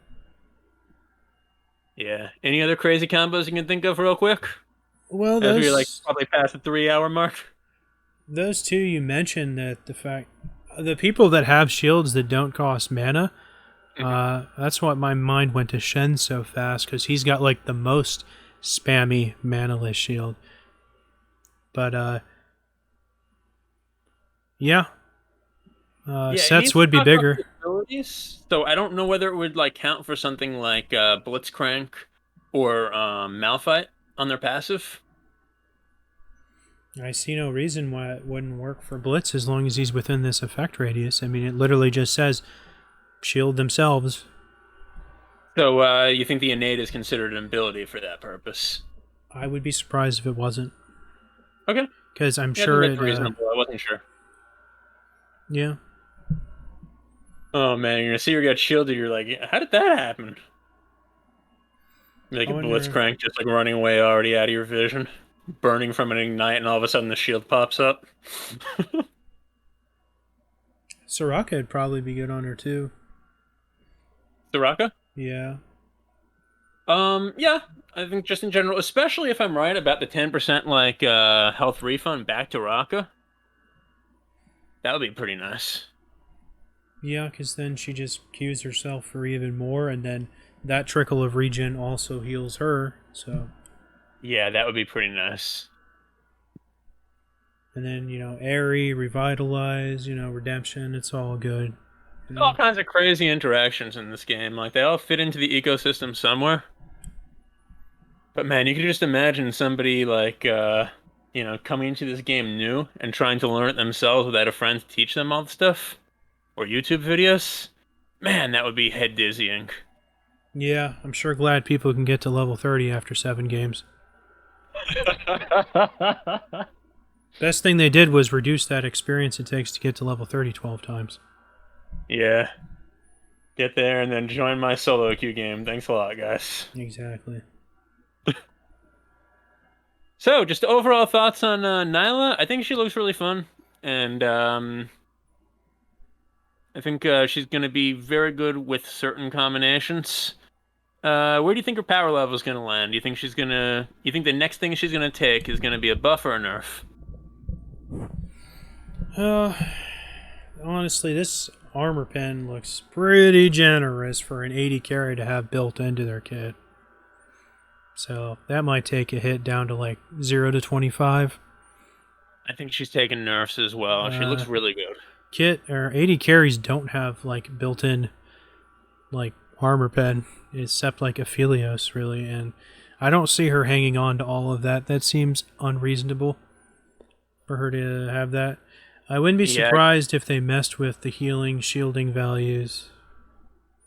Yeah. Any other crazy combos you can think of real quick? Well, as we're like probably past the 3-hour mark. Those two you mentioned, that the people that have shields that don't cost mana, that's what my mind went to Shen so fast, because he's got like the most spammy mana-less shield. But yeah, sets would be bigger. So I don't know whether it would like count for something like Blitzcrank or Malphite on their passive. I see no reason why it wouldn't work for Blitz as long as he's within this effect radius. I mean, it literally just says shield themselves. So you think the innate is considered an ability for that purpose? I would be surprised if it wasn't. Okay. Because I'm sure that's reasonable. I wasn't sure. Yeah. Oh man, you're gonna see her get shielded. You're like, how did that happen? Like a Blitzcrank just like running away already out of your vision, burning from an ignite, and all of a sudden the shield pops up. Soraka would probably be good on her too. Soraka? Yeah. Yeah. I think just in general, especially if I'm right about the 10% like health refund back to Raka. That would be pretty nice. Yeah, because then she just queues herself for even more, and then that trickle of regen also heals her, so... Yeah, that would be pretty nice. And then, Airy, Revitalize, Redemption, it's all good. There's all kinds of crazy interactions in this game. Like, they all fit into the ecosystem somewhere. But man, you could just imagine somebody like coming into this game new and trying to learn it themselves without a friend to teach them all the stuff or YouTube videos, man, that would be head dizzying. Yeah, I'm sure glad people can get to level 30 after 7 games. Best thing they did was reduce that experience it takes to get to level 30 12 times. Yeah. Get there and then join my solo queue game. Thanks a lot, guys. Exactly. So, just overall thoughts on Nyla. I think she looks really fun, and I think she's going to be very good with certain combinations. Where do you think her power level is going to land? Do you think she's gonna? You think the next thing she's going to take is going to be a buff or a nerf? Honestly, this armor pen looks pretty generous for an 80 carry to have built into their kit. So that might take a hit down to like 0 to 25. I think she's taking nerfs as well. She looks really good. Kit or 80 carries don't have like built-in like armor pen except like Aphelios really, and I don't see her hanging on to all of that. That seems unreasonable for her to have that. I wouldn't be surprised if they messed with the healing, shielding values.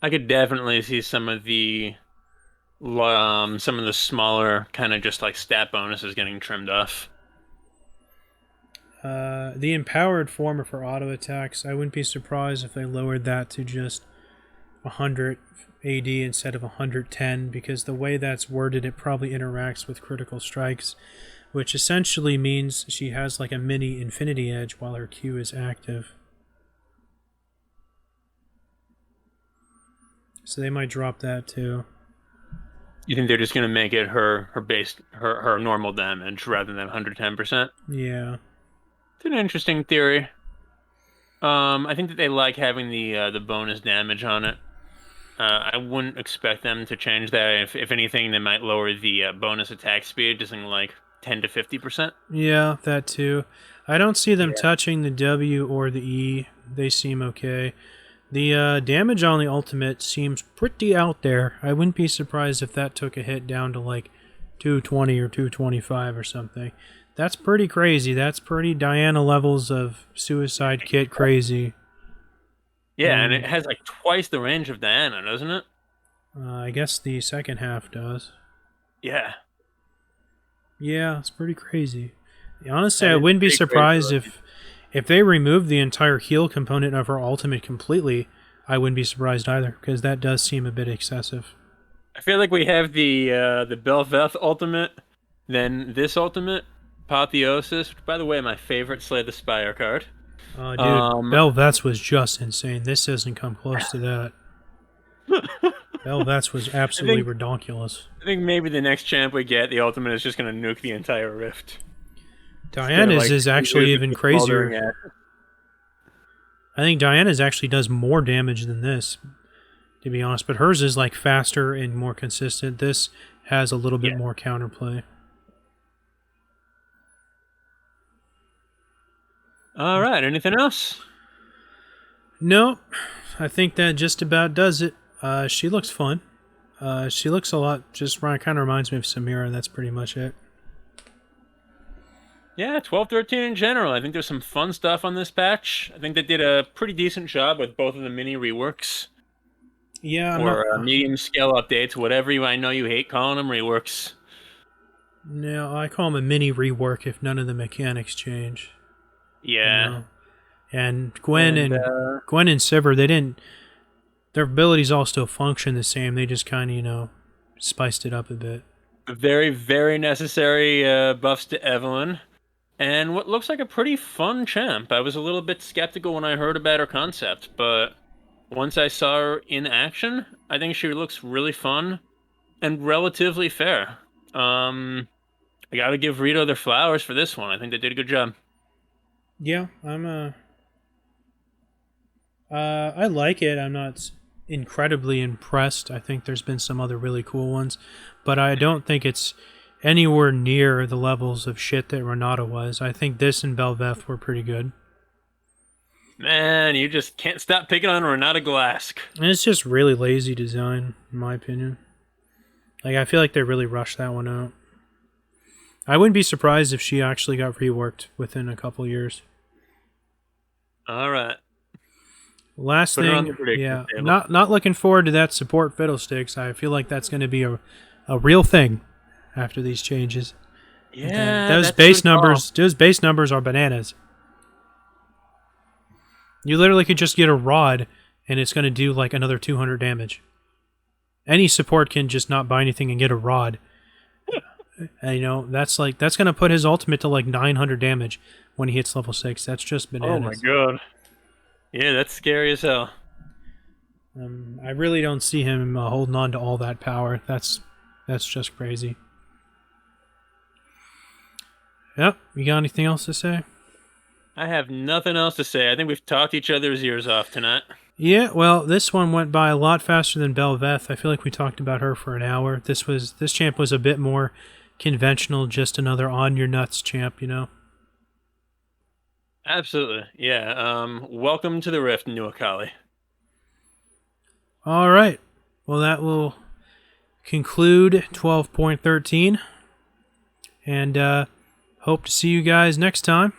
I could definitely see some of the smaller kind of just like stat bonuses getting trimmed off. The empowered form of her auto attacks, I wouldn't be surprised if they lowered that to just 100 AD instead of 110, because the way that's worded, it probably interacts with critical strikes, which essentially means she has like a mini infinity edge while her Q is active. So they might drop that too. You think they're just gonna make it her normal damage rather than 110%? Yeah. It's an interesting theory. I think that they like having the bonus damage on it. I wouldn't expect them to change that. If anything, they might lower the bonus attack speed to something like 10 to 50%. Yeah, that too. I don't see them touching the W or the E. They seem okay. The damage on the ultimate seems pretty out there. I wouldn't be surprised if that took a hit down to like 220 or 225 or something. That's pretty crazy. That's pretty Diana levels of Suicide Kit crazy. Yeah, and it has like twice the range of Diana, doesn't it? I guess the second half does. Yeah. Yeah, it's pretty crazy. Honestly, I wouldn't be surprised if they removed the entire heal component of her ultimate completely. I wouldn't be surprised either, because that does seem a bit excessive. I feel like we have the Bel'Veth ultimate, then this ultimate, Apotheosis, which, by the way, my favorite Slay the Spire card. Dude, Bel'Veth's was just insane. This doesn't come close to that. Bel'Veth's was absolutely redonkulous. I think maybe the next champ we get, the ultimate is just going to nuke the entire rift. Diana's is actually even crazier. I think Diana's actually does more damage than this, to be honest. But hers is like faster and more consistent. This has a little bit more counterplay. All right, anything else? No, I think that just about does it. She looks fun. She looks a lot, just kind of reminds me of Samira. That's pretty much it. Yeah, 12-13 in general. I think there's some fun stuff on this patch. I think they did a pretty decent job with both of the mini reworks. Yeah, or medium scale updates, whatever I know you hate calling them reworks. No, I call them a mini rework if none of the mechanics change. Yeah. You know? And Gwen and Sivir, their abilities all still function the same. They just kind of, spiced it up a bit. Very, very necessary buffs to Evelynn. And what looks like a pretty fun champ. I was a little bit skeptical when I heard about her concept, but once I saw her in action, I think she looks really fun and relatively fair. I gotta give Rito their flowers for this one. I think they did a good job. Yeah, I like it. I'm not incredibly impressed. I think there's been some other really cool ones, but I don't think it's anywhere near the levels of shit that Renata was. I think this and Bel'Veth were pretty good. Man, you just can't stop picking on Renata Glasc. And it's just really lazy design, in my opinion. Like, I feel like they really rushed that one out. I wouldn't be surprised if she actually got reworked within a couple years. All right. Last Put it on thing, the prediction yeah, table. not looking forward to that support fiddlesticks. I feel like that's going to be a real thing after these changes. Yeah, those that's a base good call. numbers are bananas. You literally could just get a rod, and it's going to do like another 200 damage. Any support can just not buy anything and get a rod. And, that's going to put his ultimate to like 900 damage when he hits level 6. That's just bananas. Oh my god. Yeah, that's scary as hell. I really don't see him holding on to all that power. That's just crazy. Yep. You got anything else to say? I have nothing else to say. I think we've talked each other's ears off tonight. Yeah, well, this one went by a lot faster than Belveth. I feel like we talked about her for an hour. This champ was a bit more conventional, just another on your nuts champ, Absolutely. Yeah. Welcome to the Rift, New Akali. All right. Well, that will conclude 12.13. And hope to see you guys next time.